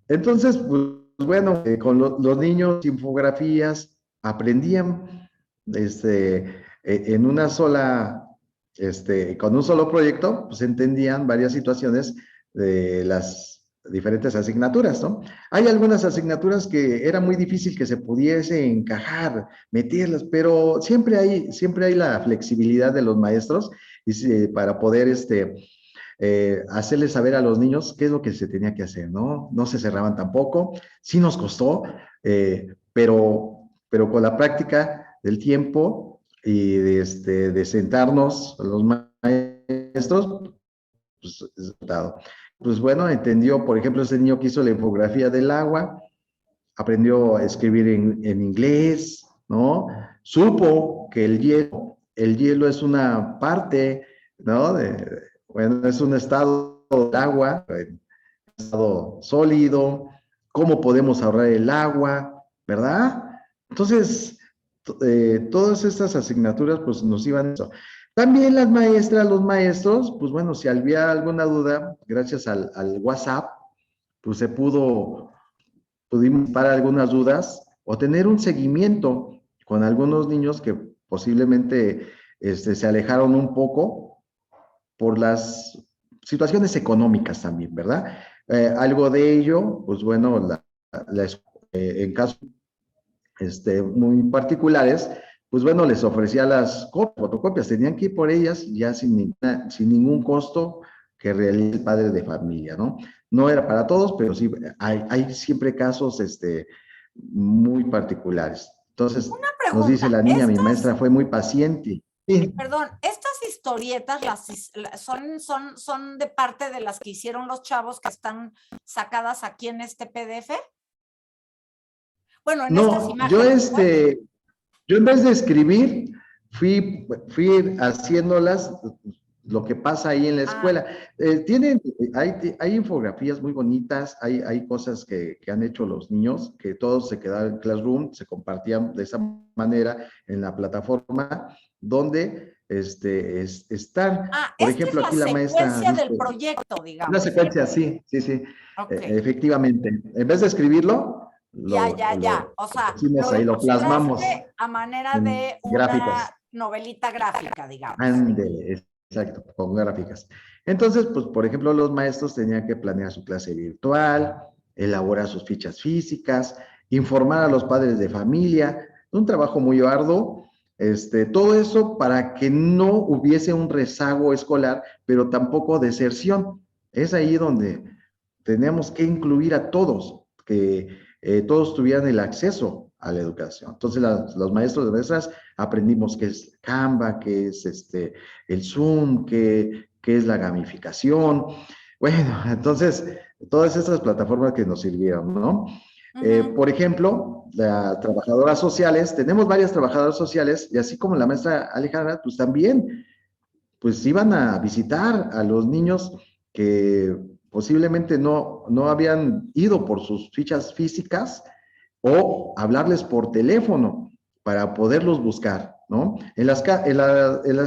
Entonces, pues bueno, con los niños, infografías, aprendían en una sola, con un solo proyecto, pues entendían varias situaciones de las diferentes asignaturas, ¿no? Hay algunas asignaturas que era muy difícil que se pudiese encajar, meterlas, pero siempre hay la flexibilidad de los maestros para poder, hacerles saber a los niños qué es lo que se tenía que hacer, ¿no? No se cerraban tampoco, sí nos costó, pero con la práctica del tiempo y de sentarnos los maestros, pues, resultado. Pues bueno, entendió, por ejemplo, ese niño que hizo la infografía del agua, aprendió a escribir en inglés, ¿no? Supo que el hielo es una parte, ¿no? Bueno, es un estado de agua, un estado sólido, cómo podemos ahorrar el agua, ¿verdad? Entonces, todas estas asignaturas, pues nos iban a eso. También las maestras, los maestros, pues bueno, si había alguna duda, gracias al WhatsApp, pues pudimos para algunas dudas o tener un seguimiento con algunos niños que posiblemente se alejaron un poco por las situaciones económicas también, ¿verdad? Algo de ello, pues bueno, en casos muy particulares, pues bueno, les ofrecía las fotocopias, tenían que ir por ellas ya sin ningún costo que realice el padre de familia, ¿no? No era para todos, pero sí hay siempre casos muy particulares. Entonces, Una nos dice pregunta, la niña, mi maestra fue muy paciente. Sí. perdón, estas historietas son de parte de las que hicieron los chavos que están sacadas aquí en este PDF. Bueno, en estas No, yo imágenes, pues. Yo en vez de escribir, fui haciéndolas lo que pasa ahí en la Ah, escuela. Hay infografías muy bonitas, hay cosas que han hecho los niños, que todos se quedaron en Classroom, se compartían de esa manera en la plataforma, donde están. Por esta es ejemplo, la aquí la maestra secuencia dice, del proyecto, una digamos. secuencia, sí, sí, sí, Ok, efectivamente. En vez de escribirlo, ya, ya, ya. lo O sea, hicimos lo ahí, lo plasmamos ilustraste a manera en de gráficos. una novelita gráfica, digamos. Ándele, exacto, con gráficas. Entonces, pues, por ejemplo, los maestros tenían que planear su clase virtual, elaborar sus fichas físicas, informar a los padres de familia, un trabajo muy arduo, todo eso para que no hubiese un rezago escolar, pero tampoco deserción. Es ahí donde tenemos que incluir a todos, que todos tuvieran el acceso a la educación. Entonces, los maestros de maestras aprendimos qué es Canva, qué es el Zoom, qué es la gamificación. Bueno, entonces, todas estas plataformas que nos sirvieron, ¿no? Ujú. Por ejemplo, las trabajadoras sociales, tenemos varias trabajadoras sociales y así como la maestra Alejandra, pues también pues iban a visitar a los niños que posiblemente no habían ido por sus fichas físicas o hablarles por teléfono para poderlos buscar, ¿no? En las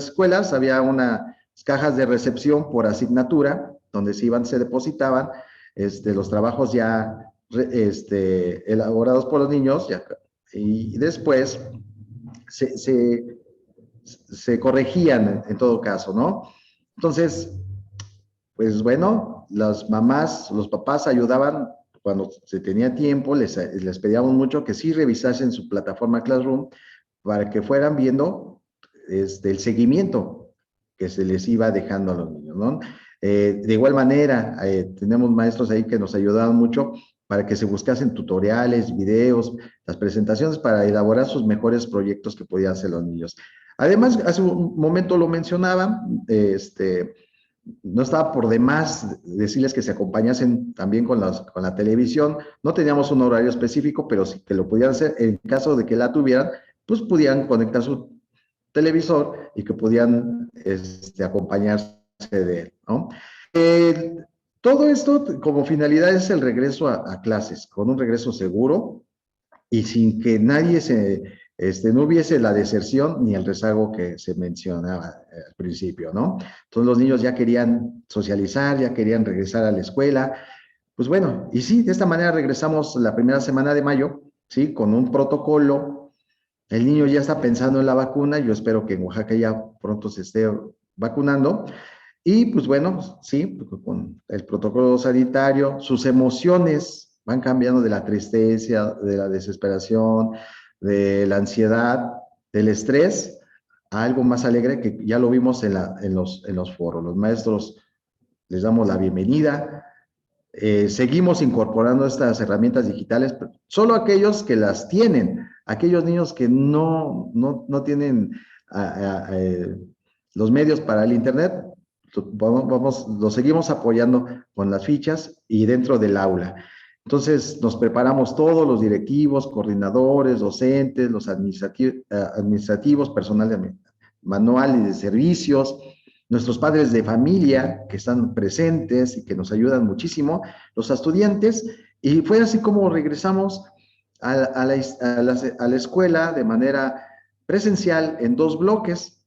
escuelas había unas cajas de recepción por asignatura donde se depositaban los trabajos ya elaborados por los niños y después se, se se corregían en todo caso, ¿no? Entonces, pues bueno, las mamás, los papás ayudaban cuando se tenía tiempo, les pedíamos mucho que sí revisasen su plataforma Classroom para que fueran viendo el seguimiento que se les iba dejando a los niños, ¿no? De igual manera, tenemos maestros ahí que nos ayudaban mucho para que se buscasen tutoriales, videos, las presentaciones para elaborar sus mejores proyectos que podían hacer los niños. Además, hace un momento lo mencionaba, no estaba por demás decirles que se acompañasen también con la televisión. No teníamos un horario específico, pero sí que lo podían hacer. En caso de que la tuvieran, pues podían conectar su televisor y que podían acompañarse de él, ¿no? Eh, Todo esto como finalidad es el regreso a clases, con un regreso seguro y sin que nadie no hubiese la deserción ni el rezago que se mencionaba al principio, ¿no? Entonces los niños ya querían socializar, ya querían regresar a la escuela. Pues bueno, y sí, de esta manera regresamos la primera semana de mayo, ¿sí? Con un protocolo. El niño ya está pensando en la vacuna, yo espero que en Oaxaca ya pronto se esté vacunando. Y pues bueno, sí, con el protocolo sanitario, sus emociones van cambiando de la tristeza, de la desesperación, de la ansiedad, del estrés, a algo más alegre que ya lo vimos en los foros. Los maestros les damos la bienvenida, seguimos incorporando estas herramientas digitales, solo aquellos que las tienen, aquellos niños que no tienen los medios para el Internet, los seguimos apoyando con las fichas y dentro del aula. Entonces nos preparamos todos, los directivos, coordinadores, docentes, los administrativos, personal de manual y de servicios, nuestros padres de familia que están presentes y que nos ayudan muchísimo, los estudiantes, y fue así como regresamos a la escuela de manera presencial en 2 bloques.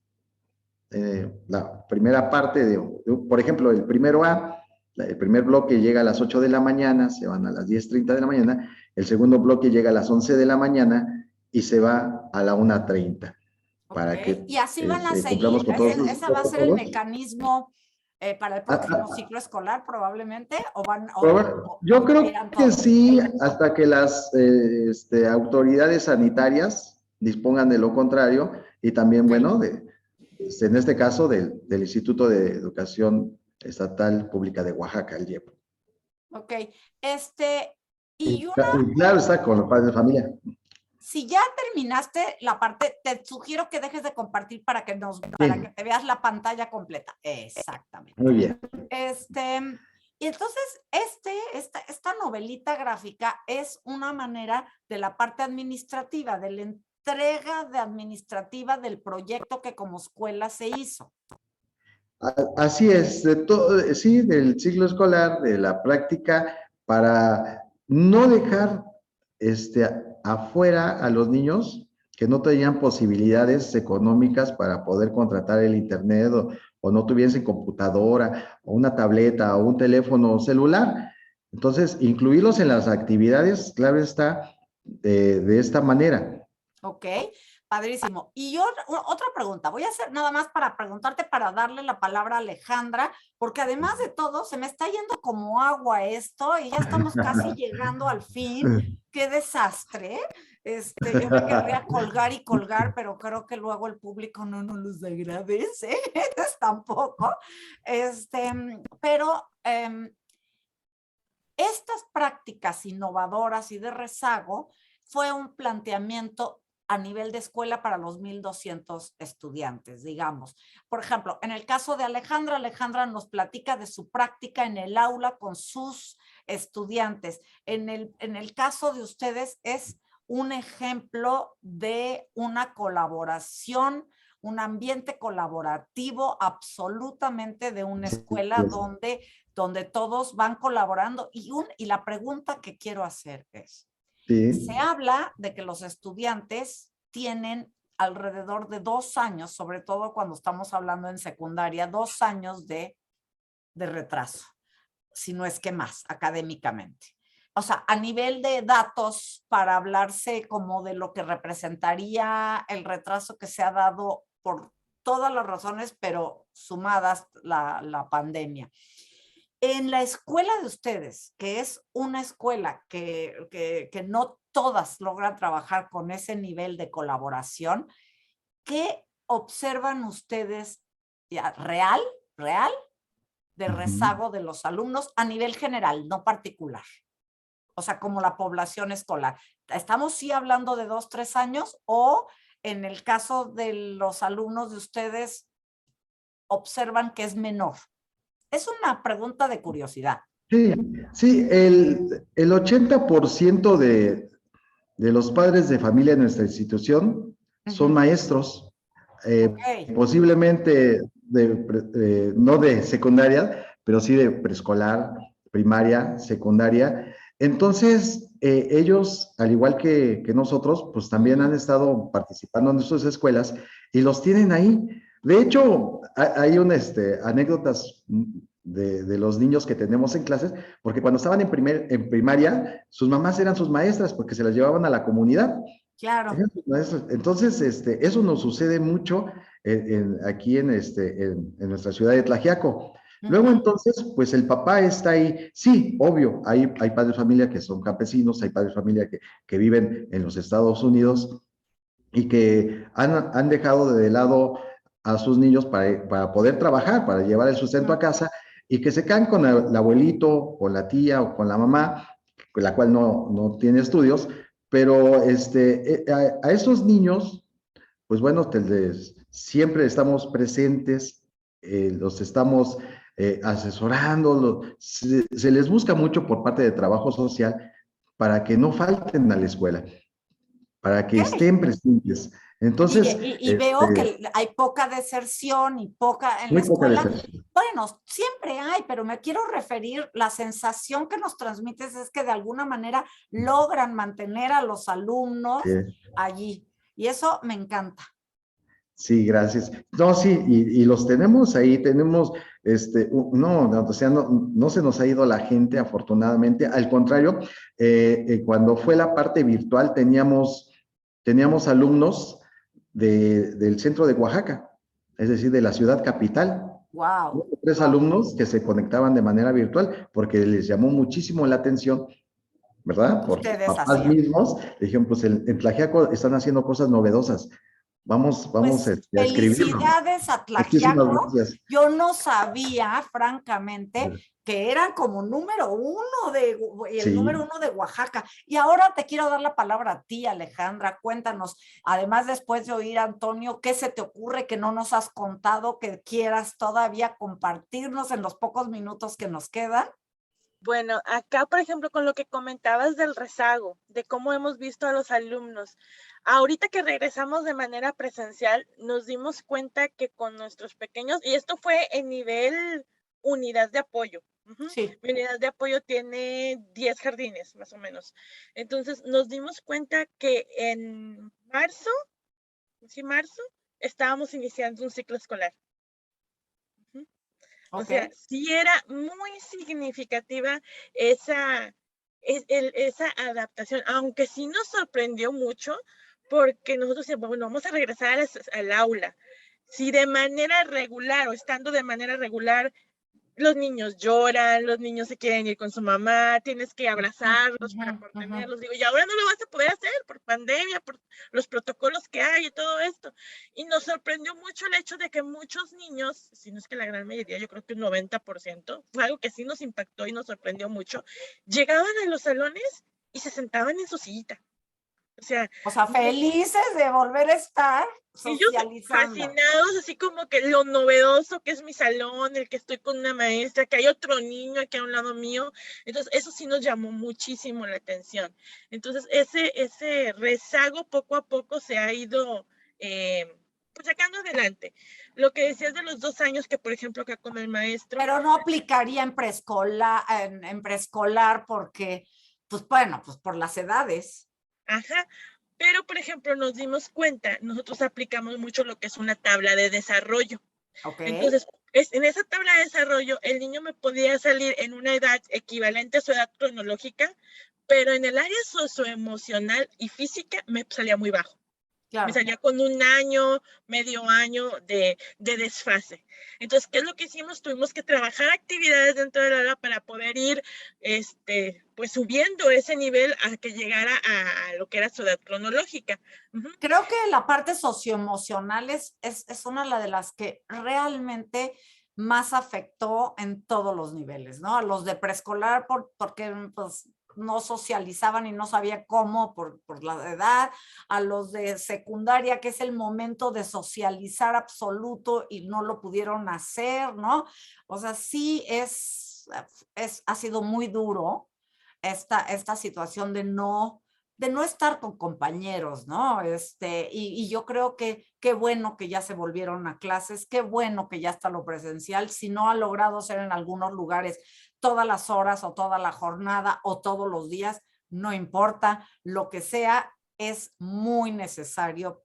La primera parte por ejemplo, el primero A, el primer bloque llega a las 8 de la mañana, se van a las 10:30 de la mañana, el segundo bloque llega a las 11 de la mañana y se va a la 1:30. Para que y así van a cumplamos seguir. con todos Ese va a ser el protocolos. mecanismo para el próximo ciclo escolar, probablemente, Yo creo que todo. sí, hasta que las autoridades sanitarias dispongan de lo contrario y también, bueno, en este caso del Instituto de Educación Estatal Pública de Oaxaca, el IEP. Ok, y Y claro, está con los padres de familia. si ya terminaste la parte, te sugiero que dejes de compartir para que te veas la pantalla completa. Exactamente. Muy bien. Y entonces, esta novelita gráfica es una manera de la parte administrativa, de la entrega administrativa del proyecto que como escuela se hizo. Así es, sí, del ciclo escolar, de la práctica, para no dejar afuera a los niños que no tenían posibilidades económicas para poder contratar el internet o no tuviesen computadora o una tableta o un teléfono celular. Entonces, incluirlos en las actividades, claro está, de esta manera. Ok, padrísimo. Y yo, otra pregunta, voy a hacer nada más para preguntarte, para darle la palabra a Alejandra, porque además de todo, se me está yendo como agua esto y ya estamos casi llegando al fin. ¡Qué desastre! Yo me querría colgar y colgar, pero creo que luego el público no nos los agradece, tampoco. Pero estas prácticas innovadoras y de rezago fue un planteamiento a nivel de escuela para los 1,200 estudiantes, digamos. Por ejemplo, en el caso de Alejandra, Alejandra nos platica de su práctica en el aula con sus estudiantes. En el caso de ustedes es un ejemplo de una colaboración, un ambiente colaborativo absolutamente de una escuela donde todos van colaborando. Y la pregunta que quiero hacer es, se habla de que los estudiantes tienen alrededor de 2 años, sobre todo cuando estamos hablando en secundaria, 2 años de retraso, si no es que más, académicamente. O sea, a nivel de datos, para hablarse como de lo que representaría el retraso que se ha dado por todas las razones, pero sumadas la pandemia. En la escuela de ustedes, que es una escuela que no todas logran trabajar con ese nivel de colaboración, ¿qué observan ustedes ya, real de rezago de los alumnos a nivel general, no particular? O sea, como la población escolar. ¿Estamos sí hablando de 2, 3 años o en el caso de los alumnos de ustedes observan que es menor? Es una pregunta de curiosidad. Sí, sí, el 80% de los padres de familia en nuestra institución son maestros, Ok. posiblemente no de secundaria, pero sí de preescolar, primaria, secundaria. Entonces, ellos, al igual que nosotros, pues también han estado participando en sus escuelas y los tienen ahí. De hecho, hay anécdotas de los niños que tenemos en clases, porque cuando estaban en primaria, sus mamás eran sus maestras porque se las llevaban a la comunidad. Claro. Entonces, eso nos sucede mucho aquí en nuestra ciudad de Tlaxiaco. Luego, entonces, pues el papá está ahí. Sí, obvio, hay padres de familia que son campesinos, hay padres de familia que viven en los Estados Unidos y que han dejado de lado a sus niños para poder trabajar, para llevar el sustento a casa y que se quedan con el abuelito, con la tía o con la mamá, con la cual no tiene estudios, pero a esos niños, pues bueno, siempre estamos presentes, los estamos asesorando, se les busca mucho por parte de trabajo social para que no falten a la escuela, para que Ok. estén presentes. Y, Entonces, y veo que hay poca deserción y poca en la muy poca escuela. deserción. Bueno, siempre hay, pero me quiero referir, la sensación que nos transmites es que de alguna manera logran mantener a los alumnos Sí. allí. Y eso me encanta. Sí, gracias. No, sí, y los tenemos ahí, tenemos, o sea, no se nos ha ido la gente, afortunadamente. Al contrario, cuando fue la parte virtual, teníamos alumnos del centro de Oaxaca, es decir, de la ciudad capital. Wow. Tres alumnos que se conectaban de manera virtual porque les llamó muchísimo la atención, ¿verdad? Por sus Ustedes papás hacían. mismos. Dijeron, pues en Tlaxiaco están haciendo cosas novedosas. Vamos Pues a escribirlo. felicidades a Muchísimas Tlaxiaco. gracias. Yo no sabía, francamente, que eran como número uno el número Sí, uno de Oaxaca. Y ahora te quiero dar la palabra a ti, Alejandra. Cuéntanos, además después de oír a Antonio, ¿qué se te ocurre que no nos has contado, que quieras todavía compartirnos en los pocos minutos que nos quedan? Bueno, acá, por ejemplo, con lo que comentabas del rezago, de cómo hemos visto a los alumnos, ahorita que regresamos de manera presencial, nos dimos cuenta que con nuestros pequeños, y esto fue en nivel unidad de apoyo. Sí. Mi unidad de apoyo tiene 10 jardines, más o menos. Entonces, nos dimos cuenta que en marzo, sí, marzo, estábamos iniciando un ciclo escolar. O Ok. sea, sí era muy significativa esa, esa adaptación, aunque sí nos sorprendió mucho, porque nosotros decíamos, bueno, vamos a regresar al aula. Si de manera regular o estando de manera regular los niños lloran, los niños se quieren ir con su mamá, tienes que abrazarlos para contenerlos. Digo, y ahora no lo vas a poder hacer por pandemia, por los protocolos que hay y todo esto. Y nos sorprendió mucho el hecho de que muchos niños, si no es que la gran mayoría, yo creo que un 90%, fue algo que sí nos impactó y nos sorprendió mucho, llegaban a los salones y se sentaban en su sillita. O sea, No, felices de volver a estar ellos socializando. fascinados, así como que lo novedoso que es mi salón, el que estoy con una maestra, que hay otro niño aquí a un lado mío. Entonces, eso sí nos llamó muchísimo la atención. Entonces, ese rezago poco a poco se ha ido pues sacando adelante. Lo que decías de los 2 años que, por ejemplo, acá con el maestro. Pero no aplicaría en preescolar porque, pues bueno, pues por las edades. Ajá. Pero, por ejemplo, nos dimos cuenta, nosotros aplicamos mucho lo que es una tabla de desarrollo. Ok. Entonces, en esa tabla de desarrollo, el niño me podía salir en una edad equivalente a su edad cronológica, pero en el área socioemocional y física me salía muy bajo. Me Claro. salía con un año, medio año de desfase. Entonces, ¿qué es lo que hicimos? Tuvimos que trabajar actividades dentro de la hora para poder ir pues subiendo ese nivel a que llegara a lo que era su edad cronológica. Creo que la parte socioemocional es una de las que realmente más afectó en todos los niveles, ¿no? A los de preescolar porque pues no socializaban y no sabía cómo por la edad, a los de secundaria, que es el momento de socializar absoluto y no lo pudieron hacer, ¿no? O sea, sí ha sido muy duro esta situación de no estar con compañeros, ¿no? Y yo creo que qué bueno que ya se volvieron a clases, qué bueno que ya está lo presencial, si no ha logrado ser en algunos lugares todas las horas o toda la jornada o todos los días, no importa, lo que sea es muy necesario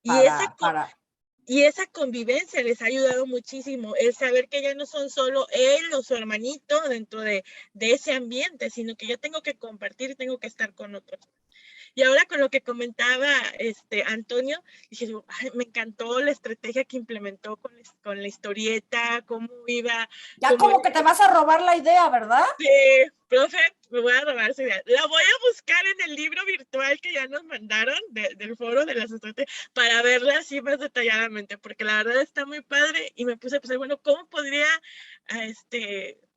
Y esa, para y esa convivencia les ha ayudado muchísimo, el saber que ya no son solo él o su hermanito dentro de ese ambiente, sino que yo tengo que compartir y tengo que estar con otros. Y ahora con lo que comentaba Antonio, dije, ay, me encantó la estrategia que implementó con la historieta, cómo iba, ya cómo como que te vas a robar la idea, ¿verdad? profe, me voy a robar su idea. La voy a buscar en el libro virtual que ya nos mandaron del foro de las estrategias para verla así más detalladamente, porque la verdad está muy padre y me puse a pensar, bueno, ¿cómo podría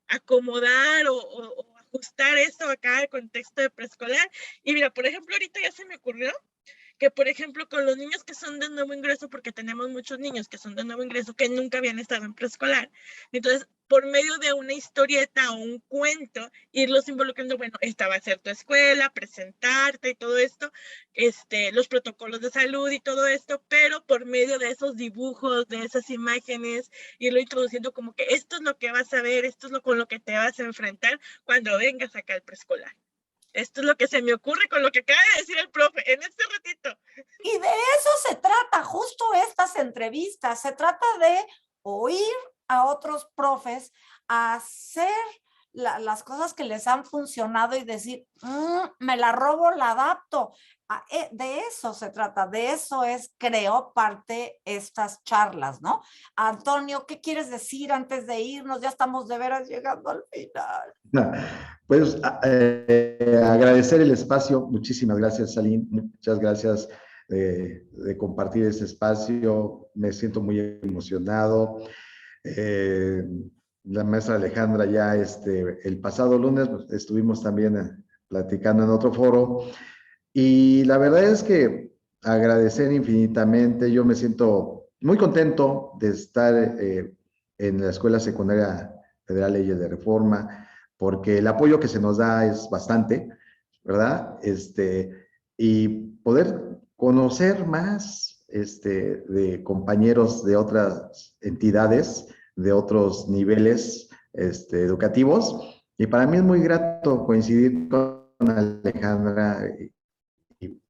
acomodar o ajustar esto acá al contexto de preescolar? Y mira, por ejemplo, ahorita ya se me ocurrió que, por ejemplo, con los niños que son de nuevo ingreso, porque tenemos muchos niños que son de nuevo ingreso que nunca habían estado en preescolar, entonces, por medio de una historieta o un cuento, irlos involucrando, bueno, esta va a ser tu escuela, presentarte y todo esto, los protocolos de salud y todo esto, pero por medio de esos dibujos, de esas imágenes, irlo introduciendo como que esto es lo que vas a ver, esto es con lo que te vas a enfrentar cuando vengas acá al preescolar. Esto es lo que se me ocurre con lo que acaba de decir el profe en este ratito. Y de eso se trata justo estas entrevistas, se trata de oír a otros profes, a hacer las cosas que les han funcionado y decir, me la robo, la adapto. De eso se trata, de eso creo, parte estas charlas, ¿no? Antonio, ¿qué quieres decir antes de irnos? Ya estamos de veras llegando al final. Pues agradecer el espacio, muchísimas gracias, Salim, muchas gracias de compartir este espacio, me siento muy emocionado. La maestra Alejandra ya el pasado lunes pues, estuvimos también platicando en otro foro y la verdad es que agradecer infinitamente, yo me siento muy contento de estar en la Escuela Secundaria Federal Leyes de Reforma, porque el apoyo que se nos da es bastante, ¿verdad? Y poder conocer más de compañeros de otras entidades, de otros niveles educativos. Y para mí es muy grato coincidir con Alejandra y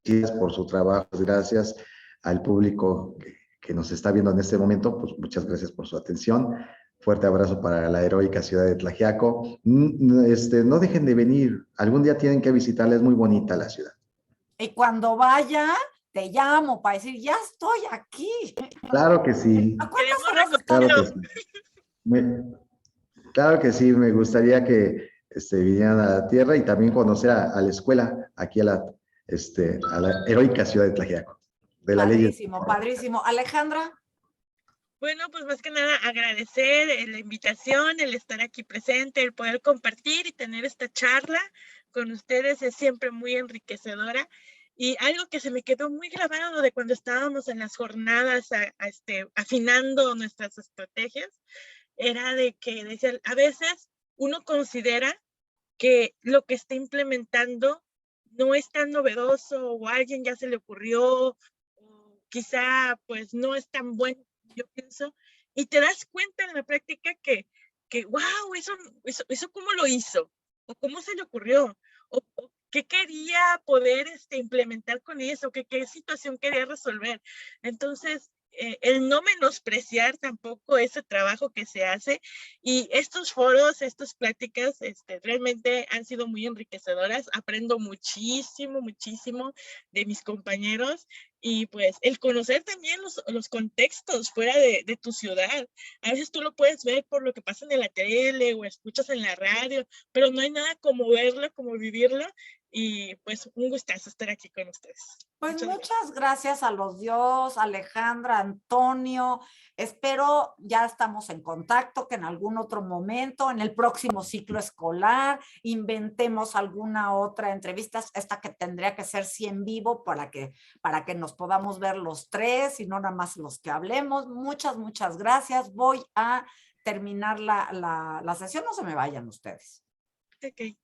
gracias por su trabajo, gracias al público que nos está viendo en este momento, pues muchas gracias por su atención. Fuerte abrazo para la heroica ciudad de Tlaxiaco. No dejen de venir, algún día tienen que visitarla, es muy bonita la ciudad. Y cuando vaya, te llamo para decir, ya estoy aquí. Claro que sí. ¿A cuántas horas claro que sí. Claro que sí, me gustaría que vinieran a la tierra y también conocer a la escuela, aquí a la heroica ciudad de Tlaxiaco. De la padrísimo, ley. Padrísimo. Alejandra. Bueno, pues más que nada agradecer la invitación, el estar aquí presente, el poder compartir y tener esta charla con ustedes es siempre muy enriquecedora. Y algo que se me quedó muy grabado de cuando estábamos en las jornadas afinando nuestras estrategias, era de que decían, a veces uno considera que lo que está implementando no es tan novedoso o a alguien ya se le ocurrió o quizá pues no es tan bueno, yo pienso, y te das cuenta en la práctica que wow, eso cómo lo hizo o cómo se le ocurrió o qué quería poder implementar con eso, qué situación quería resolver. Entonces, el no menospreciar tampoco ese trabajo que se hace y estos foros, estas pláticas realmente han sido muy enriquecedoras, aprendo muchísimo, muchísimo de mis compañeros y pues el conocer también los contextos fuera de tu ciudad. A veces tú lo puedes ver por lo que pasa en la tele o escuchas en la radio, pero no hay nada como verlo, como vivirlo Y pues un gustazo estar aquí con ustedes. Pues muchas gracias a los dos, Alejandra, Antonio. Espero ya estamos en contacto, que en algún otro momento, en el próximo ciclo escolar, inventemos alguna otra entrevista, esta que tendría que ser sí en vivo para que nos podamos ver los tres y no nada más los que hablemos. Muchas gracias. Voy a terminar la sesión, no se me vayan ustedes. Ok.